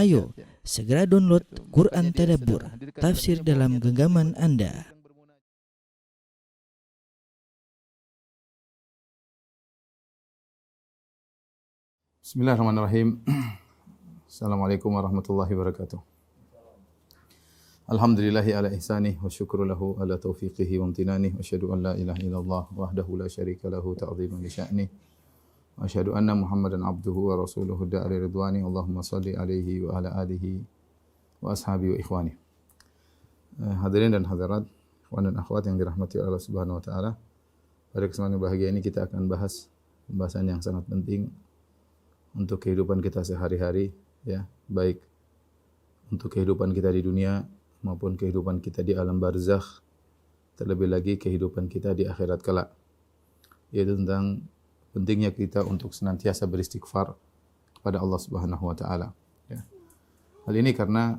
Ayo, segera download Quran Tadabbur, tafsir dalam genggaman Anda. Bismillahirrahmanirrahim. Assalamualaikum warahmatullahi wabarakatuh. Alhamdulillahi ala ihsanih wa syukru lahu ala taufiqihi wa amtinanih wa asyhadu an la ilaha illallah wahdahu la syarika lahu ta'ziman li sya'nih wa asyhadu anna Muhammadan abduhu wa rasuluhu da'ari ridwani. Allahumma salli alaihi wa ala alihi wa ashabi wa ikhwani. Hadirin dan hadirat, ikhwan dan akhwat yang dirahmati Allah Subhanahu wa taala. Pada kesempatan bahagia ini kita akan bahas pembahasan yang sangat penting untuk kehidupan kita sehari-hari, ya, baik untuk kehidupan kita di dunia maupun kehidupan kita di alam barzakh, terlebih lagi kehidupan kita di akhirat kelak, yaitu tentang pentingnya kita untuk senantiasa beristighfar kepada Allah Subhanahu wa taala, ya. Hal ini karena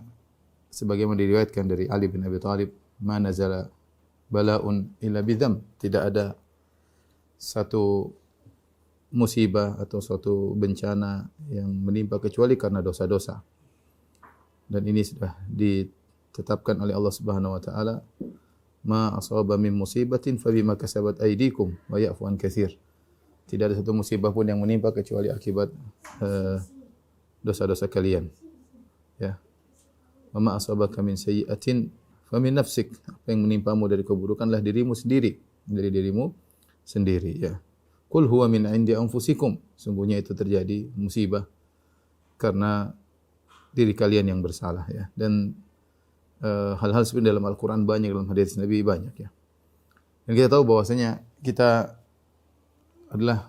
sebagaimana diriwayatkan dari Ali bin Abi Thalib, "Ma nazala bala'un illa bidzam." Tidak ada satu musibah atau suatu bencana yang menimpa kecuali karena dosa-dosa. Dan ini sudah ditetapkan oleh Allah Subhanahu wa taala, "Ma asaba min musibatin fa bima kasabat aydikum wa ya'fu an katsir." Tidak ada satu musibah pun yang menimpa kecuali akibat dosa-dosa kalian. Ya. "Wa ma asabaka min sayyi'atin fa min nafsik." Apa yang menimpamu dari keburukanlah dirimu sendiri, dari dirimu sendiri, ya. Qul huwa min 'indi anfusikum. Sungguhnya itu terjadi musibah karena diri kalian yang bersalah, ya. Dan hal-hal seperti dalam Al-Qur'an banyak, dalam hadis Nabi banyak, ya. Dan kita tahu bahwasanya kita adalah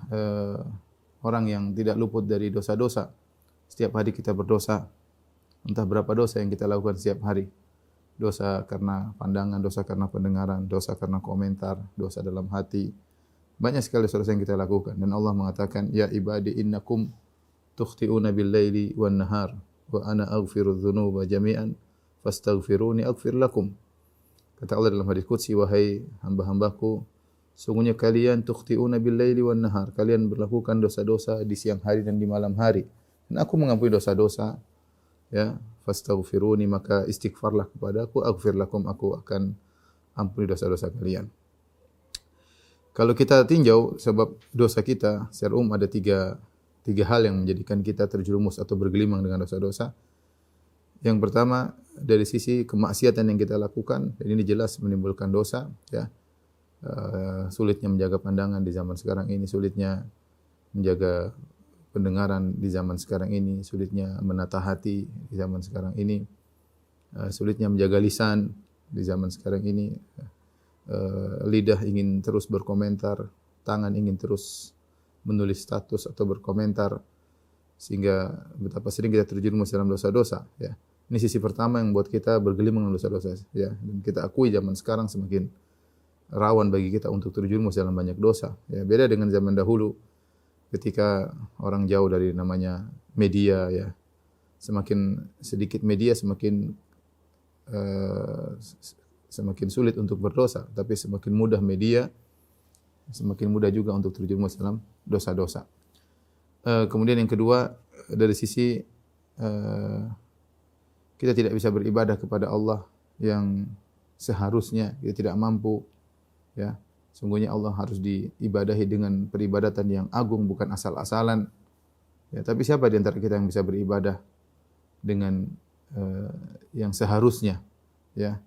orang yang tidak luput dari dosa-dosa. Setiap hari kita berdosa. Entah berapa dosa yang kita lakukan setiap hari. Dosa karena pandangan, dosa karena pendengaran, dosa karena komentar, dosa dalam hati. Banyak sekali dosa-dosa yang kita lakukan, dan Allah mengatakan, "Ya ibadi innakum tukhti'una bil-laili wan-nahar wa ana aghfiru dzunuba jami'an fastaghfiruni aghfir lakum." Kata Allah dalam hadis qudsi, "Wahai hamba-hambaku, sungguhnya kalian tukhti'una bil-laili wan-nahar." Kalian melakukan dosa-dosa di siang hari dan di malam hari. Dan aku mengampuni dosa-dosa, ya. Fastaghfiruni, maka istighfarlah kepadaku, aghfir lakum, aku akan ampuni dosa-dosa kalian. Kalau kita tinjau sebab dosa kita, secara umum ada tiga hal yang menjadikan kita terjerumus atau bergelimang dengan dosa-dosa. Yang pertama, dari sisi kemaksiatan yang kita lakukan, dan ini jelas menimbulkan dosa, ya. Sulitnya menjaga pandangan di zaman sekarang ini, sulitnya menjaga pendengaran di zaman sekarang ini, sulitnya menata hati di zaman sekarang ini, sulitnya menjaga lisan di zaman sekarang ini. Lidah ingin terus berkomentar, tangan ingin terus menulis status atau berkomentar, sehingga betapa sering kita terjerumus dalam dosa-dosa, ya. Ini sisi pertama yang membuat kita bergelimang dengan dosa-dosa, ya. Dan kita akui zaman sekarang semakin rawan bagi kita untuk terjerumus dalam banyak dosa, ya. Beda dengan zaman dahulu ketika orang jauh dari namanya media, ya. Semakin sedikit media semakin sulit untuk berdosa, tapi semakin mudah media, semakin mudah juga untuk terjerumus dalam dosa-dosa. Kemudian yang kedua, dari sisi kita tidak bisa beribadah kepada Allah yang seharusnya, kita tidak mampu, ya. Sungguhnya Allah harus diibadahi dengan peribadatan yang agung, bukan asal-asalan, ya. Tapi siapa di antara kita yang bisa beribadah dengan yang seharusnya, ya.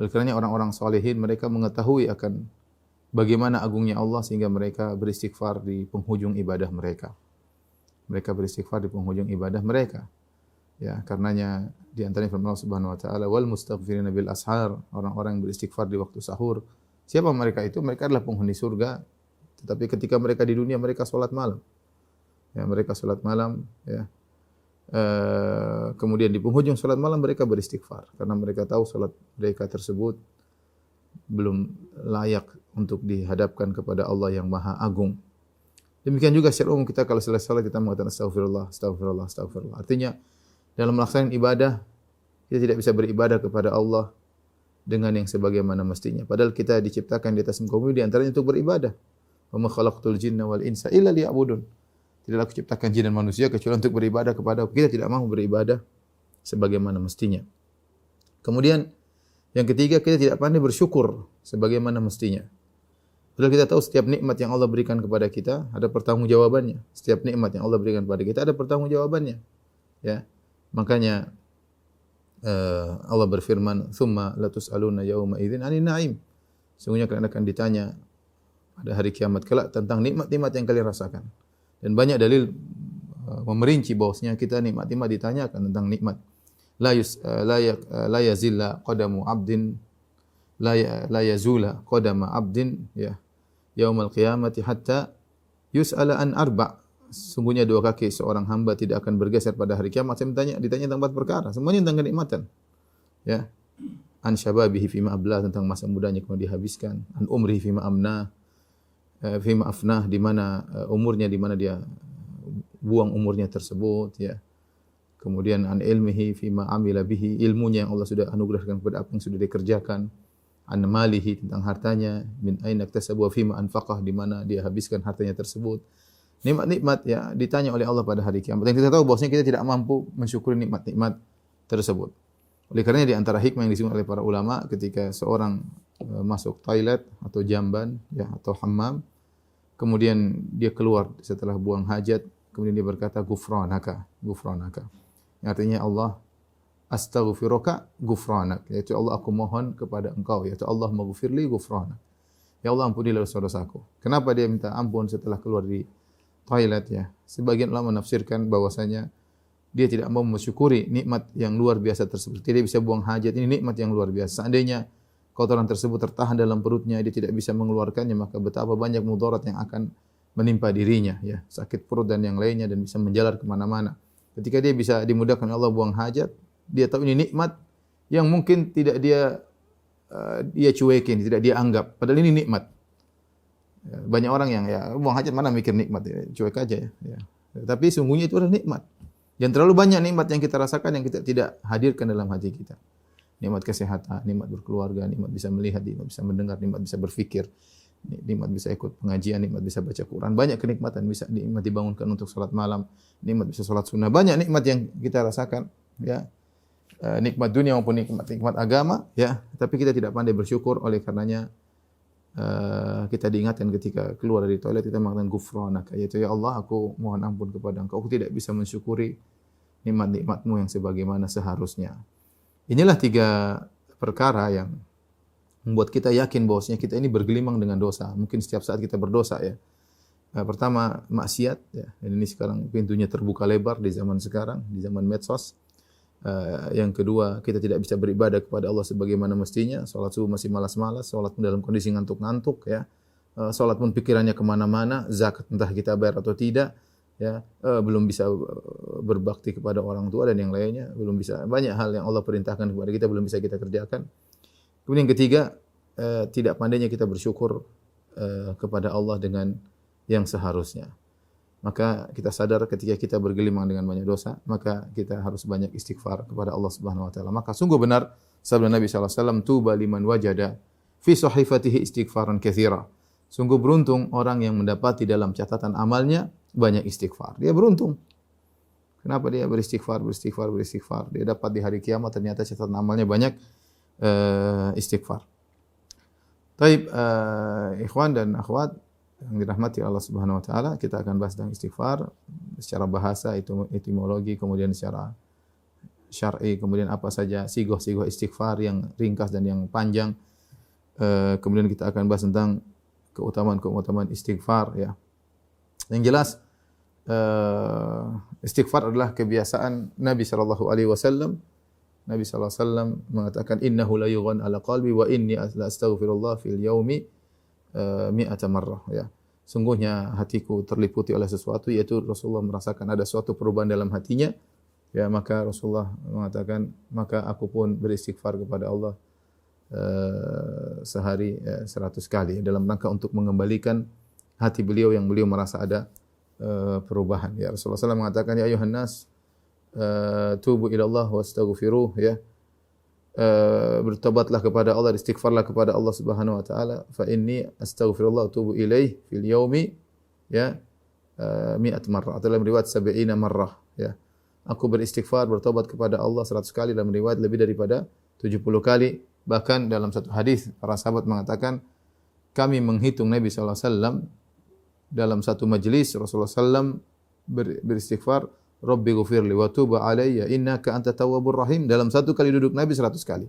Oleh karenanya orang-orang salihin mereka mengetahui akan bagaimana agungnya Allah sehingga mereka beristighfar di penghujung ibadah mereka. Mereka beristighfar di penghujung ibadah mereka. Ya, karenanya di antaranya firman Allah Subhanahu wa taala, "Wal mustaghfirina bil ashar." Orang-orang yang beristighfar di waktu sahur. Siapa mereka itu? Mereka adalah penghuni surga. Tetapi ketika mereka di dunia mereka salat malam. Ya, mereka salat malam, ya. Kemudian di penghujung salat malam mereka beristighfar karena mereka tahu salat mereka tersebut belum layak untuk dihadapkan kepada Allah yang Maha Agung. Demikian juga secara umum kita kalau selesai salat kita mengatakan astagfirullah, astagfirullah, astagfirullah. Artinya dalam melaksanakan ibadah kita tidak bisa beribadah kepada Allah dengan yang sebagaimana mestinya. Padahal kita diciptakan di atas muka bumi di antaranya untuk beribadah. Wa ma khalaqtul jinna wal insa illa liya'budun. Tidaklah aku ciptakan jin dan manusia kecuali untuk beribadah kepada aku. Kita tidak mau beribadah sebagaimana mestinya. Kemudian yang ketiga, kita tidak pandai bersyukur sebagaimana mestinya. Padahal kita tahu setiap nikmat yang Allah berikan kepada kita ada pertanggungjawabannya. Setiap nikmat yang Allah berikan kepada kita ada pertanggungjawabannya. Ya. Makanya Allah berfirman, "Tsumma latus'aluna yauma idzin 'anin na'im." Sungguhnya kalian akan ditanya pada hari kiamat kelak tentang nikmat-nikmat yang kalian rasakan. Dan banyak dalil memerinci bahwasanya kita nikmat-nikmat ditanyakan tentang nikmat. La yazilla qadamu 'abdin la yazula qadama 'abdin ya yaumil qiyamati hatta yus'ala an arba'. Sungguhnya dua kaki seorang hamba tidak akan bergeser pada hari kiamat. Saya ditanya tentang 4 perkara, semuanya tentang kenikmatan. Ya. An syababihi fima ablah, tentang masa mudanya kemudian dihabiskan. An umrihi fima afnah, di mana umurnya, di mana dia buang umurnya tersebut, ya. Kemudian an ilmihi fima amila bihi, ilmunya yang Allah sudah anugerahkan kepada apa yang sudah dikerjakan. An malihi, tentang hartanya, min aina iktasabu wa fima anfaqah, di mana dia habiskan hartanya tersebut. Nikmat-nikmat ya ditanya oleh Allah pada hari kiamat. Dan kita tahu bahwasanya kita tidak mampu mensyukuri nikmat-nikmat tersebut. Oleh karenanya di antara hikmah yang disebut oleh para ulama ketika seorang masuk toilet atau jamban ya atau hammam, kemudian dia keluar setelah buang hajat, kemudian dia berkata ghufranaka. Yang artinya Allah astaghfiruka ghufranak, yaitu Allah aku mohon kepada engkau, yaitu Allah maghfirli ghufranak. Ya Allah ampunilah dosa-dosaku. Kenapa dia minta ampun setelah keluar di toilet ya? Sebagian ulama menafsirkan bahwasanya dia tidak mau mensyukuri nikmat yang luar biasa tersebut. Tidak bisa buang hajat, ini nikmat yang luar biasa. Seandainya kotoran tersebut tertahan dalam perutnya, dia tidak bisa mengeluarkannya, maka betapa banyak mudarat yang akan menimpa dirinya ya, sakit perut dan yang lainnya, dan bisa menjalar kemana-mana. Ketika dia bisa dimudahkan Allah buang hajat, dia tahu ini nikmat yang mungkin tidak dia cuekin, tidak dia anggap. Padahal ini nikmat. Banyak orang yang ya buang hajat mana mikir nikmat, ya, cuek aja ya. Tapi sungguhnya itu adalah nikmat. Dan terlalu banyak nikmat yang kita rasakan yang kita tidak hadirkan dalam hati kita. Nikmat kesehatan, nikmat berkeluarga, nikmat bisa melihat, nikmat bisa mendengar, nikmat bisa berfikir, nikmat bisa ikut pengajian, nikmat bisa baca Quran. Banyak kenikmatan, bisa nikmat dibangunkan untuk salat malam, nikmat bisa salat sunnah. Banyak nikmat yang kita rasakan, ya. Nikmat dunia maupun nikmat agama, ya. Tapi kita tidak pandai bersyukur, oleh karenanya kita diingatkan ketika keluar dari toilet kita mengatakan ghufranaka, yaitu ya Allah aku mohon ampun kepada Engkau, aku tidak bisa mensyukuri nikmat-nikmat-Mu yang sebagaimana seharusnya. Inilah 3 perkara yang membuat kita yakin bahwasanya kita ini bergelimang dengan dosa. Mungkin setiap saat kita berdosa ya. Pertama maksiat ya. Dan ini sekarang pintunya terbuka lebar di zaman sekarang, di zaman medsos. Yang kedua, kita tidak bisa beribadah kepada Allah sebagaimana mestinya. Salat subuh masih malas-malas, salat pun dalam kondisi ngantuk-ngantuk ya. Salat pun pikirannya kemana-mana, zakat entah kita bayar atau tidak ya. Belum bisa berbakti kepada orang tua dan yang lainnya, belum bisa. Banyak hal yang Allah perintahkan kepada kita belum bisa kita kerjakan. Kemudian yang ketiga, tidak pandainya kita bersyukur kepada Allah dengan yang seharusnya. Maka kita sadar ketika kita bergelimang dengan banyak dosa, maka kita harus banyak istighfar kepada Allah Subhanahu wa taala. Maka sungguh benar sabda Nabi sallallahu alaihi wasallam, "Tuba liman wajada fi sahifatihi istighfaran katsira." Sungguh beruntung orang yang mendapati dalam catatan amalnya banyak istighfar. Dia beruntung. Kenapa dia beristighfar? Dia dapat di hari kiamat ternyata catatan amalnya banyak istighfar. Taib, ikhwan dan akhwat yang dirahmati Allah Subhanahu wa taala, kita akan bahas tentang istighfar secara bahasa, etimologi, kemudian secara syar'i, kemudian apa saja sigoh-sigoh istighfar yang ringkas dan yang panjang. Kemudian kita akan bahas tentang keutamaan istighfar ya. Yang jelas istighfar adalah kebiasaan Nabi sallallahu alaihi wasallam. Nabi sallallahu alaihi wasallam mengatakan innahu la yughan ala qalbi wa inni la astaghfirullah fil yaumi mi'ata marrah ya. Sungguhnya hatiku terliputi oleh sesuatu, yaitu Rasulullah merasakan ada suatu perubahan dalam hatinya ya, maka Rasulullah mengatakan maka aku pun beristighfar kepada Allah sehari 100 kali dalam rangka untuk mengembalikan hati beliau yang beliau merasa ada perubahan ya. Rasulullah SAW mengatakan ya ayuhan nas tubu ila Allah wastaghfiruh ya. Bertobatlah kepada Allah, istighfarlah kepada Allah Subhanahu wa taala, fa inni astaghfirullah wa atubu ilaih fil yaumi ya 100 marrah, atau dalam riwayat 70 marrah ya. Aku beristighfar, bertobat kepada Allah 100 kali, dalam riwayat lebih daripada 70 kali. Bahkan dalam satu hadis para sahabat mengatakan, kami menghitung Nabi SAW dalam satu majlis Rasulullah SAW beristighfar, Rabbi ghufirli wa tub alayya innaka anta tawwabur rahim. Dalam satu kali duduk Nabi 100 kali.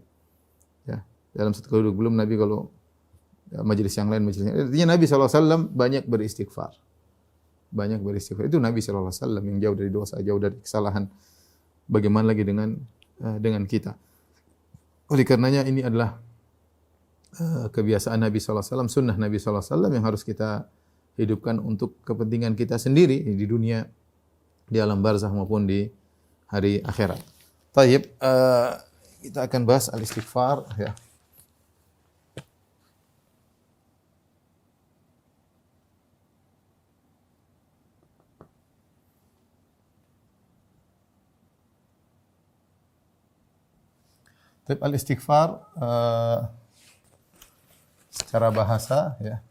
Ya, dalam satu kali duduk, belum Nabi kalau ya, majelis yang lain, artinya Nabi SAW banyak beristighfar. Banyak beristighfar. Itu Nabi SAW yang jauh dari dosa, jauh dari kesalahan. Bagaimana lagi dengan kita? Oleh karenanya ini adalah kebiasaan Nabi SAW, sunnah Nabi SAW yang harus kita hidupkan untuk kepentingan kita sendiri di dunia, di alam barzakh maupun di hari akhirat. Taib, kita akan bahas al-istighfar ya. Al-istighfar secara bahasa ya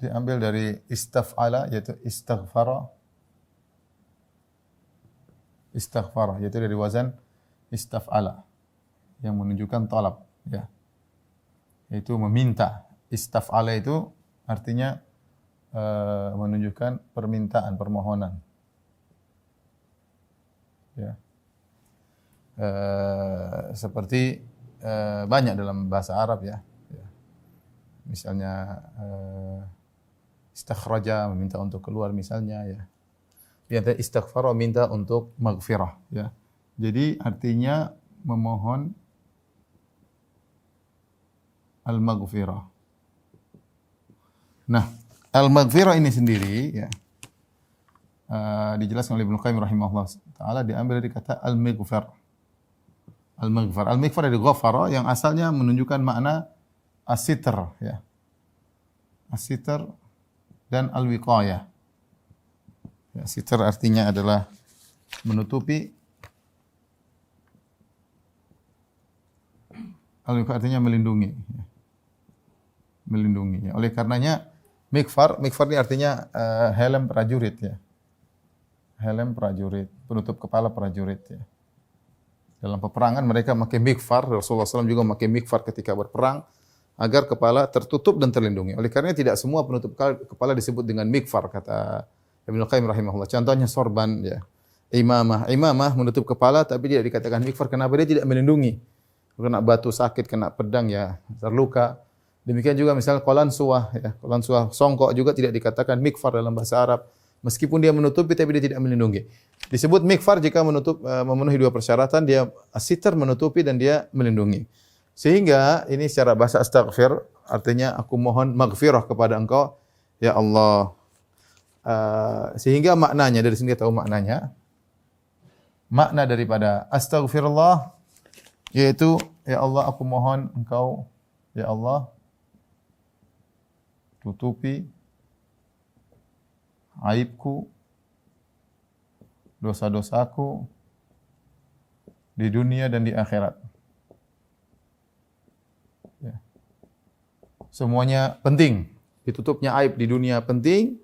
diambil dari istaf'ala, yaitu istighfara. Istighfara yaitu dari wazan istaf'ala yang menunjukkan talab ya. Yaitu meminta. Istaf'ala itu artinya menunjukkan permintaan, permohonan. Ya. Seperti banyak dalam bahasa Arab ya. Misalnya istakhraja, meminta untuk keluar misalnya ya. Yang istighfar minta untuk maghfirah ya. Jadi artinya memohon al-maghfirah. Nah, al-maghfirah ini sendiri ya dijelaskan oleh Ibnu Qayyim rahimahullah taala, diambil dari kata al-maghfar. Al-maghfar. Al-maghfar dari ghafara yang asalnya menunjukkan makna as-sitr ya. As-sitr dan al-wiqayah. Ya, sitr artinya adalah menutupi. Al-wiqayah artinya melindungi. Ya. Melindungi. Ya. Oleh karenanya maghfar ini artinya helm prajurit ya. Helm prajurit, penutup kepala prajurit ya. Dalam peperangan mereka memakai mighfar, Rasulullah SAW juga memakai mighfar ketika berperang agar kepala tertutup dan terlindungi. Oleh karena tidak semua penutup kepala disebut dengan mighfar, kata Ibnu Qayyim rahimahullah. Contohnya sorban ya. Imamah menutup kepala tapi tidak dikatakan mighfar. Kenapa? Dia tidak melindungi. Kena batu sakit, kena pedang ya, terluka. Demikian juga misalnya qalansuah ya. Qalansuah songkok juga tidak dikatakan mighfar dalam bahasa Arab. Meskipun dia menutupi tapi dia tidak melindungi. Disebut mighfar jika memenuhi dua persyaratan, dia as-sitr menutupi dan dia melindungi. Sehingga ini secara bahasa astaghfir artinya aku mohon maghfirah kepada Engkau ya Allah. Sehingga maknanya, dari sini kita tahu maknanya. Makna daripada astaghfirullah yaitu ya Allah aku mohon Engkau ya Allah tutupi aibku, dosa-dosaku di dunia dan di akhirat. Ya. Semuanya penting. Ditutupnya aib di dunia penting.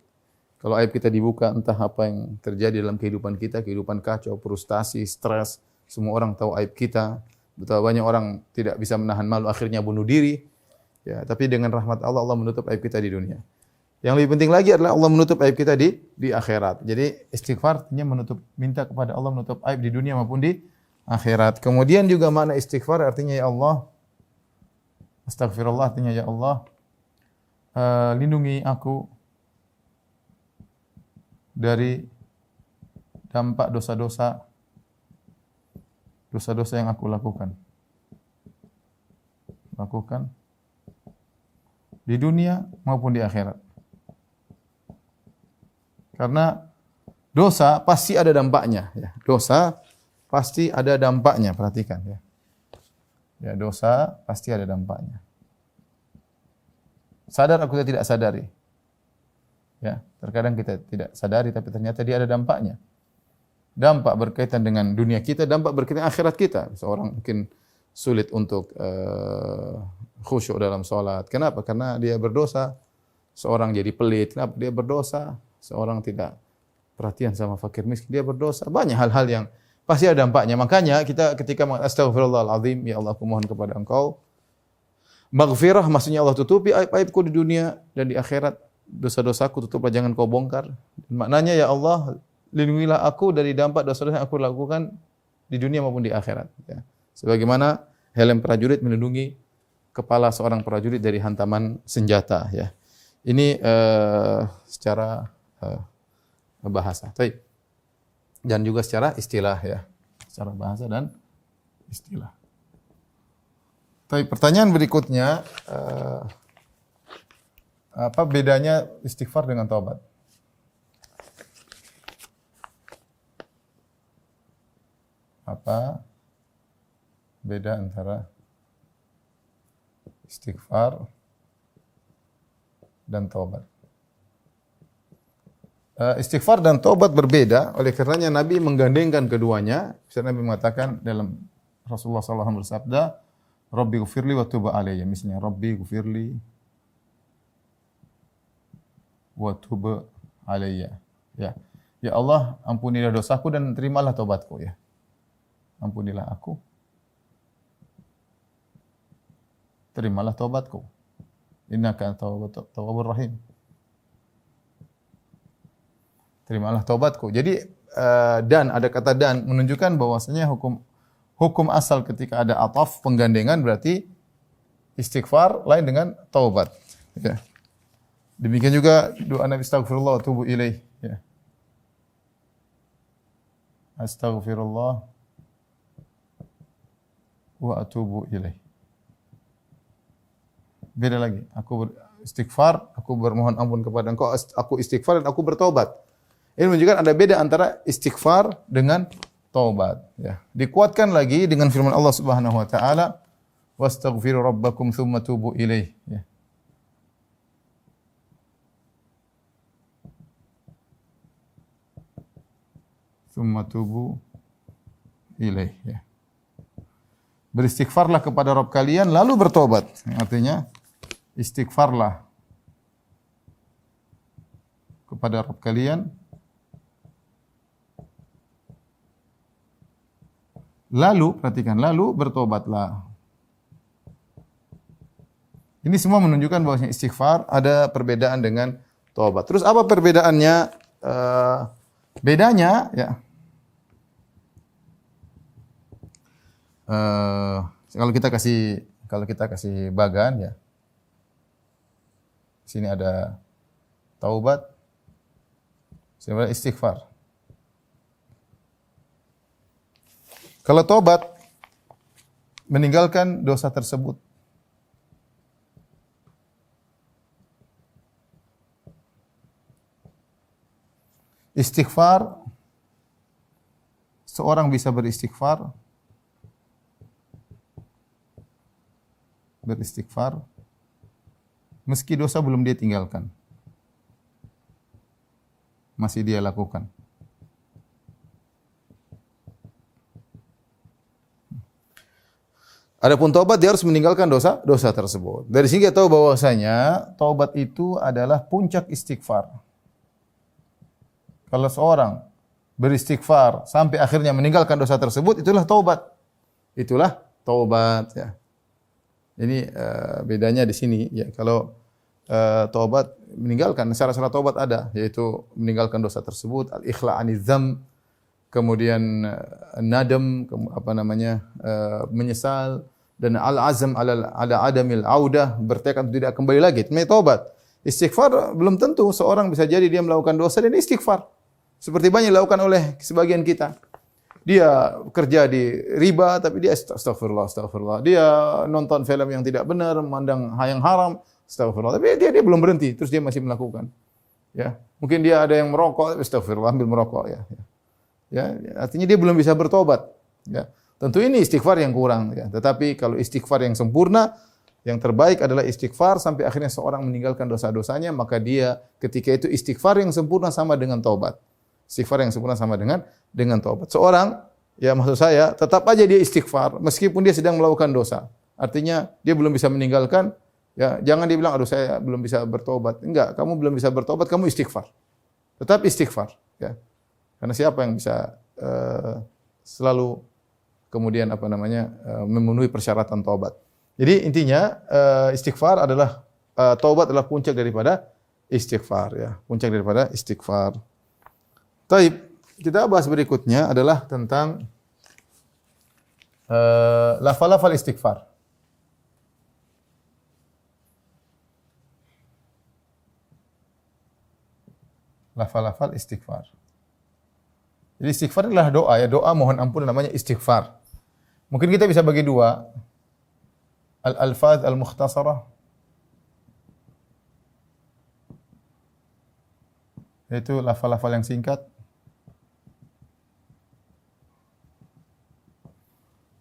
Kalau aib kita dibuka, entah apa yang terjadi dalam kehidupan kita, kehidupan kacau, frustasi, stres, semua orang tahu aib kita. Betapa banyak orang tidak bisa menahan malu, akhirnya bunuh diri. Ya, tapi dengan rahmat Allah, Allah menutup aib kita di dunia. Yang lebih penting lagi adalah Allah menutup aib kita di akhirat. Jadi istighfar artinya minta kepada Allah menutup aib di dunia maupun di akhirat. Kemudian juga makna istighfar artinya ya Allah, astagfirullah artinya ya Allah, lindungi aku dari dampak dosa-dosa yang aku lakukan di dunia maupun di akhirat. Karena dosa pasti ada dampaknya. Ya. Dosa pasti ada dampaknya. Perhatikan ya. Ya, dosa pasti ada dampaknya. Sadar aku tidak sadari. Ya, terkadang kita tidak sadari tapi ternyata dia ada dampaknya. Dampak berkaitan dengan dunia kita, dampak berkaitan dengan akhirat kita. Seorang mungkin sulit untuk khusyuk dalam sholat. Kenapa? Karena dia berdosa. Seorang jadi pelit. Kenapa? Dia berdosa. seorang tidak perhatian sama fakir miskin, dia berdosa. Banyak hal-hal yang pasti ada dampaknya. Makanya kita ketika astaghfirullahalazim, ya Allah aku mohon kepada Engkau maghfirah, maksudnya Allah tutupi aib-aibku di dunia dan di akhirat. Dosa-dosaku tutuplah, jangan kau bongkar. Maknanya ya Allah, lindungilah aku dari dampak dosa-dosa yang aku lakukan di dunia maupun di akhirat. Ya. Sebagaimana helm prajurit melindungi kepala seorang prajurit dari hantaman senjata. Ya. Ini secara bahasa. Dan juga secara istilah ya. Secara bahasa dan istilah. Pertanyaan berikutnya, apa bedanya istighfar dengan taubat? Apa beda antara istighfar dan taubat? Istighfar dan taubat berbeda, oleh karenanya Nabi menggandengkan keduanya. Nabi mengatakan dalam Rasulullah SAW bersabda, Rabbi ghfirli wa tub alayya. Misalnya, Rabbi ghfirli wa tub alayya. Ya. Ya Allah, ampunilah dosaku dan terimalah taubatku ya. Ampunilah aku. Terimalah taubatku. Innaka tawwabur rahim. Terimalah taubatku. Jadi dan ada kata dan menunjukkan bahwasanya hukum asal ketika ada ataf penggandengan berarti istighfar lain dengan taubat. Ya. Demikian juga doa Nabi astaghfirullah wa atubu ilaih. Ya. Astaghfirullah wa atubu ilaih. Beda lagi. Aku istighfar, aku bermohon ampun kepada Engkau, aku istighfar dan aku bertobat. Ini menunjukkan ada beda antara istighfar dengan taubat. Ya. Dikuatkan lagi dengan firman Allah Subhanahu wa taala, "Wastaghfiru rabbakum tsumma tubu ilaih." Ya. Tsumma tubu ilaih. Ya. Beristighfarlah kepada Rabb kalian lalu bertobat. Artinya istighfarlah kepada Rabb kalian lalu, perhatikan, lalu bertobatlah. Ini semua menunjukkan bahwasanya istighfar ada perbedaan dengan taubat. Terus apa perbedaannya? Bedanya ya. Kalau kita kasih bagan ya. Sini ada taubat, sini ada istighfar. Kalau taubat meninggalkan dosa tersebut. Istighfar, seorang bisa beristighfar meski dosa belum dia tinggalkan. Masih dia lakukan. Adapun taubat dia harus meninggalkan dosa tersebut. Dari sini kita tahu bahwasanya taubat itu adalah puncak istighfar. Kalau seorang beristighfar sampai akhirnya meninggalkan dosa tersebut, itulah taubat. Itulah taubat ya. Ini bedanya di sini ya. Kalau taubat meninggalkan syarat-syarat taubat ada, yaitu meninggalkan dosa tersebut, al-ikhla' anidz dzam, kemudian nadam, menyesal, dan al-azam ala adamil audah, bertekad tidak kembali lagi. Itu taubat. Istighfar belum tentu seorang bisa jadi dia melakukan dosa dan istighfar. Seperti banyak dilakukan oleh sebagian kita. Dia kerja di riba tapi dia astagfirullah. Dia nonton film yang tidak benar, memandang yang haram, astagfirullah. Tapi dia belum berhenti, terus dia masih melakukan. Ya, mungkin dia ada yang merokok, astagfirullah, ambil merokok ya. Ya, artinya dia belum bisa bertobat. Ya. Tentu ini istighfar yang kurang ya. Tetapi kalau istighfar yang sempurna, yang terbaik adalah istighfar sampai akhirnya seorang meninggalkan dosa-dosanya, maka dia ketika itu istighfar yang sempurna sama dengan taubat. Istighfar yang sempurna sama dengan taubat. Seorang, ya maksud saya, tetap aja dia istighfar meskipun dia sedang melakukan dosa. Artinya dia belum bisa meninggalkan, ya jangan dia bilang aduh saya belum bisa bertobat. Enggak, kamu belum bisa bertobat, kamu istighfar. tetap istighfar, ya. Karena siapa yang bisa selalu kemudian memenuhi persyaratan taubat. Jadi intinya istighfar adalah taubat adalah puncak daripada istighfar, ya. Puncak daripada istighfar. Taib, kita bahas berikutnya adalah tentang lafal-lafal istighfar. Lafal-lafal istighfar. Jadi istighfar adalah doa, ya, doa mohon ampun namanya istighfar. Mungkin kita bisa bagi dua. Al-alfaz al-mukhtasarah, yaitu lafal-lafal yang singkat.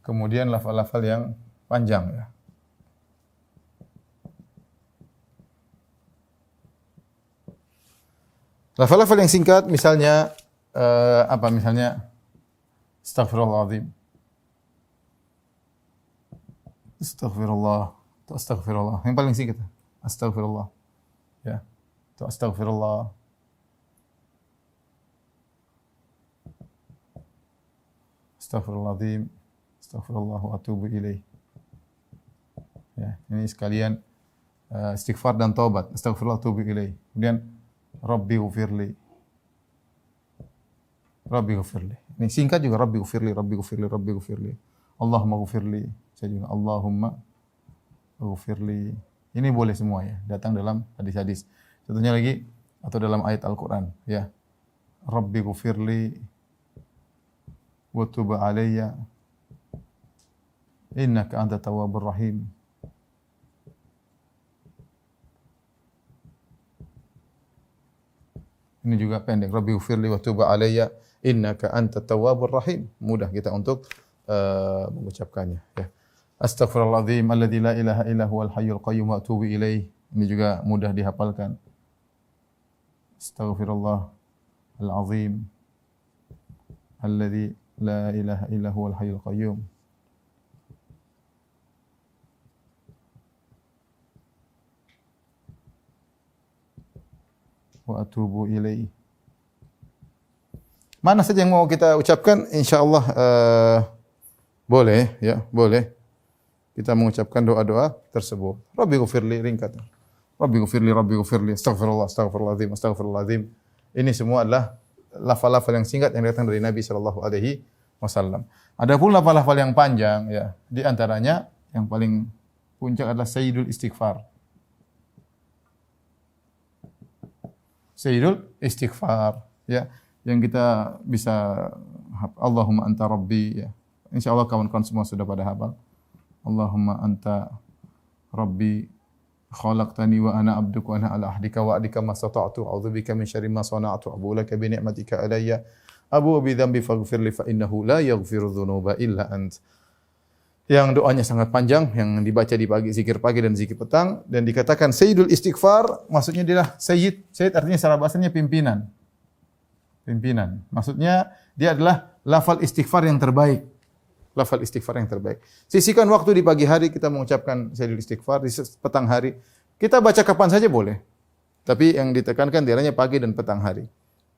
Kemudian lafal-lafal yang panjang, ya. Lafal-lafal yang singkat misalnya misalnya astaghfirullahaladzim. Astaghfirullah. Yang paling singkat. Astaghfirullah. Ya. Itu astaghfirullah. Astaghfirullahaladzim. Astaghfirullah wa atubu ilaih. Ya, ini sekalian istighfar dan taubat. Astaghfirullah wa atubu ilaih. Kemudian Rabbi ghufirli. Rabbi ghufirli. Ini singkat juga Rabbi ghufirli, Rabbi ghufirli, Rabbi ghufirli. Allahumma ghufirli. Saya juga Allahumma ghufirli. Ini boleh semua, ya, datang dalam hadis-hadis. Contohnya lagi atau dalam ayat Al-Qur'an, ya. Rabbi ghufirli wa tub alayya innaka antat tawwabur rahim. Ini juga pendek. Rabbi ghufirli wa tub alayya innaka antat tawwabur rahim. Mudah kita untuk mengucapkannya, ya. Astaghfirullahaladzim alladzi la ilaha illa huwal hayyul qayyum wa atubu ilaih. Ini juga mudah dihafalkan. Astaghfirullah al-azim alladzi la ilaha illa huwal hayyul qayyum. Wa atubu ilaih. Mana saja yang mau kita ucapkan, insyaallah boleh, ya, boleh. Kita mengucapkan doa-doa tersebut. Rabbi ghufirli, ringkat. Rabbi ghufirli, Rabbi ghufirli, astaghfirullah, astaghfirullahaladzim, astaghfirullahaladzim. Ini semua adalah lafal-lafal yang singkat yang datang dari Nabi sallallahu alaihi wasallam. Adapun lafal-lafal yang panjang, ya, di antaranya yang paling puncak adalah sayyidul istighfar. Sayyidul istighfar, ya, yang kita bisa Allahumma anta rabbi, ya. Insyaallah kawan-kawan semua sudah pada hafal. Allahumma anta rabbi khalaqtani wa ana abduka wa ana ala ahdika wa adika mastata'tu a'udzubika min syarri ma sana'tu abu laka bi ni'matika alayya abu bi dhanbi faghfir li fa innahu la yaghfiru dzunuba illa ant. Yang doanya sangat panjang, yang dibaca di pagi, zikir pagi dan zikir petang, dan dikatakan sayyidul istighfar, maksudnya adalah sayyid. Sayyid artinya secara bahasanya pimpinan. Pimpinan. Maksudnya dia adalah lafal istighfar yang terbaik. Lafal istighfar yang terbaik. Sisihkan waktu di pagi hari kita mengucapkan sayyidul istighfar, di petang hari kita baca kapan saja boleh. Tapi yang ditekankan diantaranya pagi dan petang hari.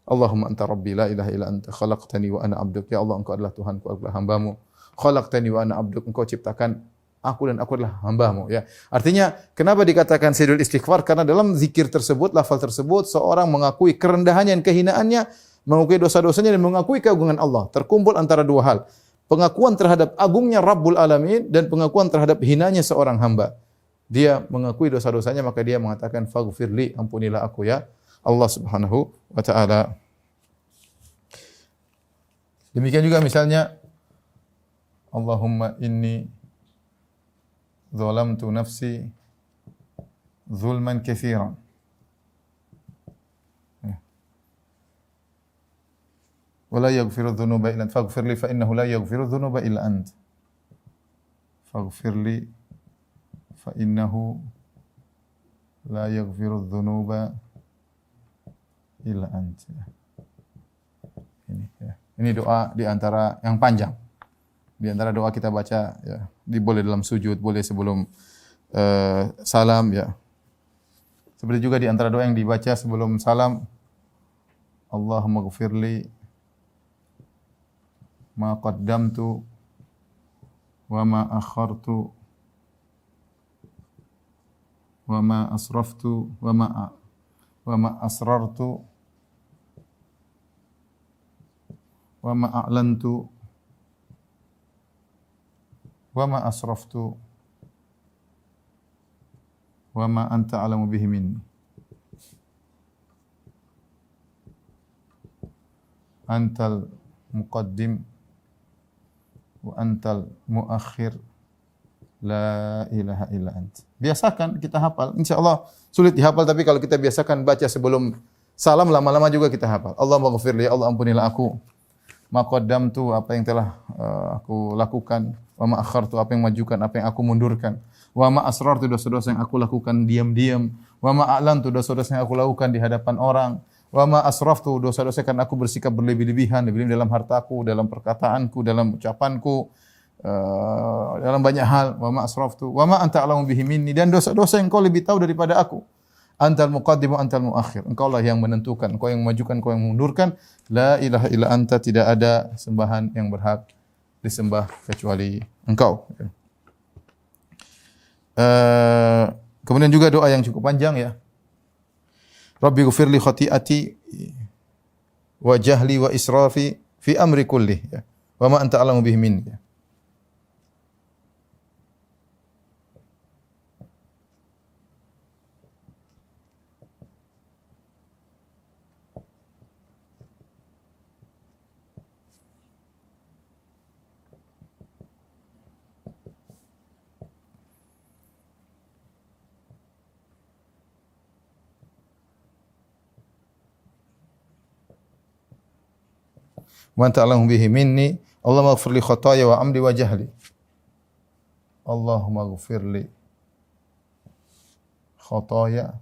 Allahumma anta rabbi la ilaha illa anta khalaqtani wa ana abduk. Ya Allah, engkau adalah Tuhanku, aku adalah hambamu. Khalaqtani wa ana abduk, engkau ciptakan aku dan aku adalah hambamu, ya. Artinya kenapa dikatakan sayyidul istighfar? Karena dalam zikir tersebut, lafal tersebut, seorang mengakui kerendahannya dan kehinaannya, mengakui dosa-dosanya dan mengakui keagungan Allah. Terkumpul antara dua hal. Pengakuan terhadap agungnya Rabbul Alamin dan pengakuan terhadap hinanya seorang hamba. Dia mengakui dosa-dosanya, maka dia mengatakan faghfirli, ampunilah aku, ya Allah Subhanahu wa taala. Demikian juga misalnya Allahumma inni zalamtu nafsi zulman katsiran. Wa la yaghfiru dzunuba illa anta faghfir li fa innahu la yaghfiru dzunuba illa anta. Faghfir li fa innahu la yaghfiru dzunuba illa anta. Ini, ya. Ini doa di antara yang panjang. Di antara doa kita baca, ya, boleh dalam sujud, boleh sebelum salam, ya. Seperti juga di antara doa yang dibaca sebelum salam, Allahumma ighfirli ma qaddamtu wa ma akhartu wa ma asraftu wa ma asrartu wa ma a'lantu wa ma asraftu wa ma anta a'lamu bihi minni. Antal muqaddim wa antal muakhir la ilaha illa ant. Biasakan kita hafal. Insyaallah sulit dihafal tapi kalau kita biasakan baca sebelum salam lama-lama juga kita hafal. Allahumma ighfirli, ya Allah ampunilah aku. Ma qaddamtu, apa yang telah aku lakukan, wa ma akhartu, apa yang majukan, apa yang aku mundurkan. Wa ma asrartu, dosa-dosa yang aku lakukan diam-diam. Wa ma a'lantu, dosa-dosa yang aku lakukan di hadapan orang. Wa ma asraftu, dosa-dosa karena aku bersikap berlebih-lebihan dalam hartaku, dalam perkataanku, dalam ucapanku, dalam banyak hal. Wa ma asraftu wa ma anta a'lamu bihi minni, dan dosa-dosa yang kau lebih tahu daripada aku. Antal muqaddim wa antal muakhir, engkaulah yang menentukan, engkau yang memajukan, engkau yang mengundurkan. La ilaha illa anta, tidak ada sembahan yang berhak disembah kecuali engkau. Kemudian juga doa yang cukup panjang ya. Rabbi ghfirli khati'ati wa jahli wa israfi fi amri kulli, ya. Wa ma anta a'lamu bihi minni, ya. Wa anta a'lamu bihi minni. Allahumma ighfir li khataaya wa amdi wa jahli. Allahumma ighfir li khataaya,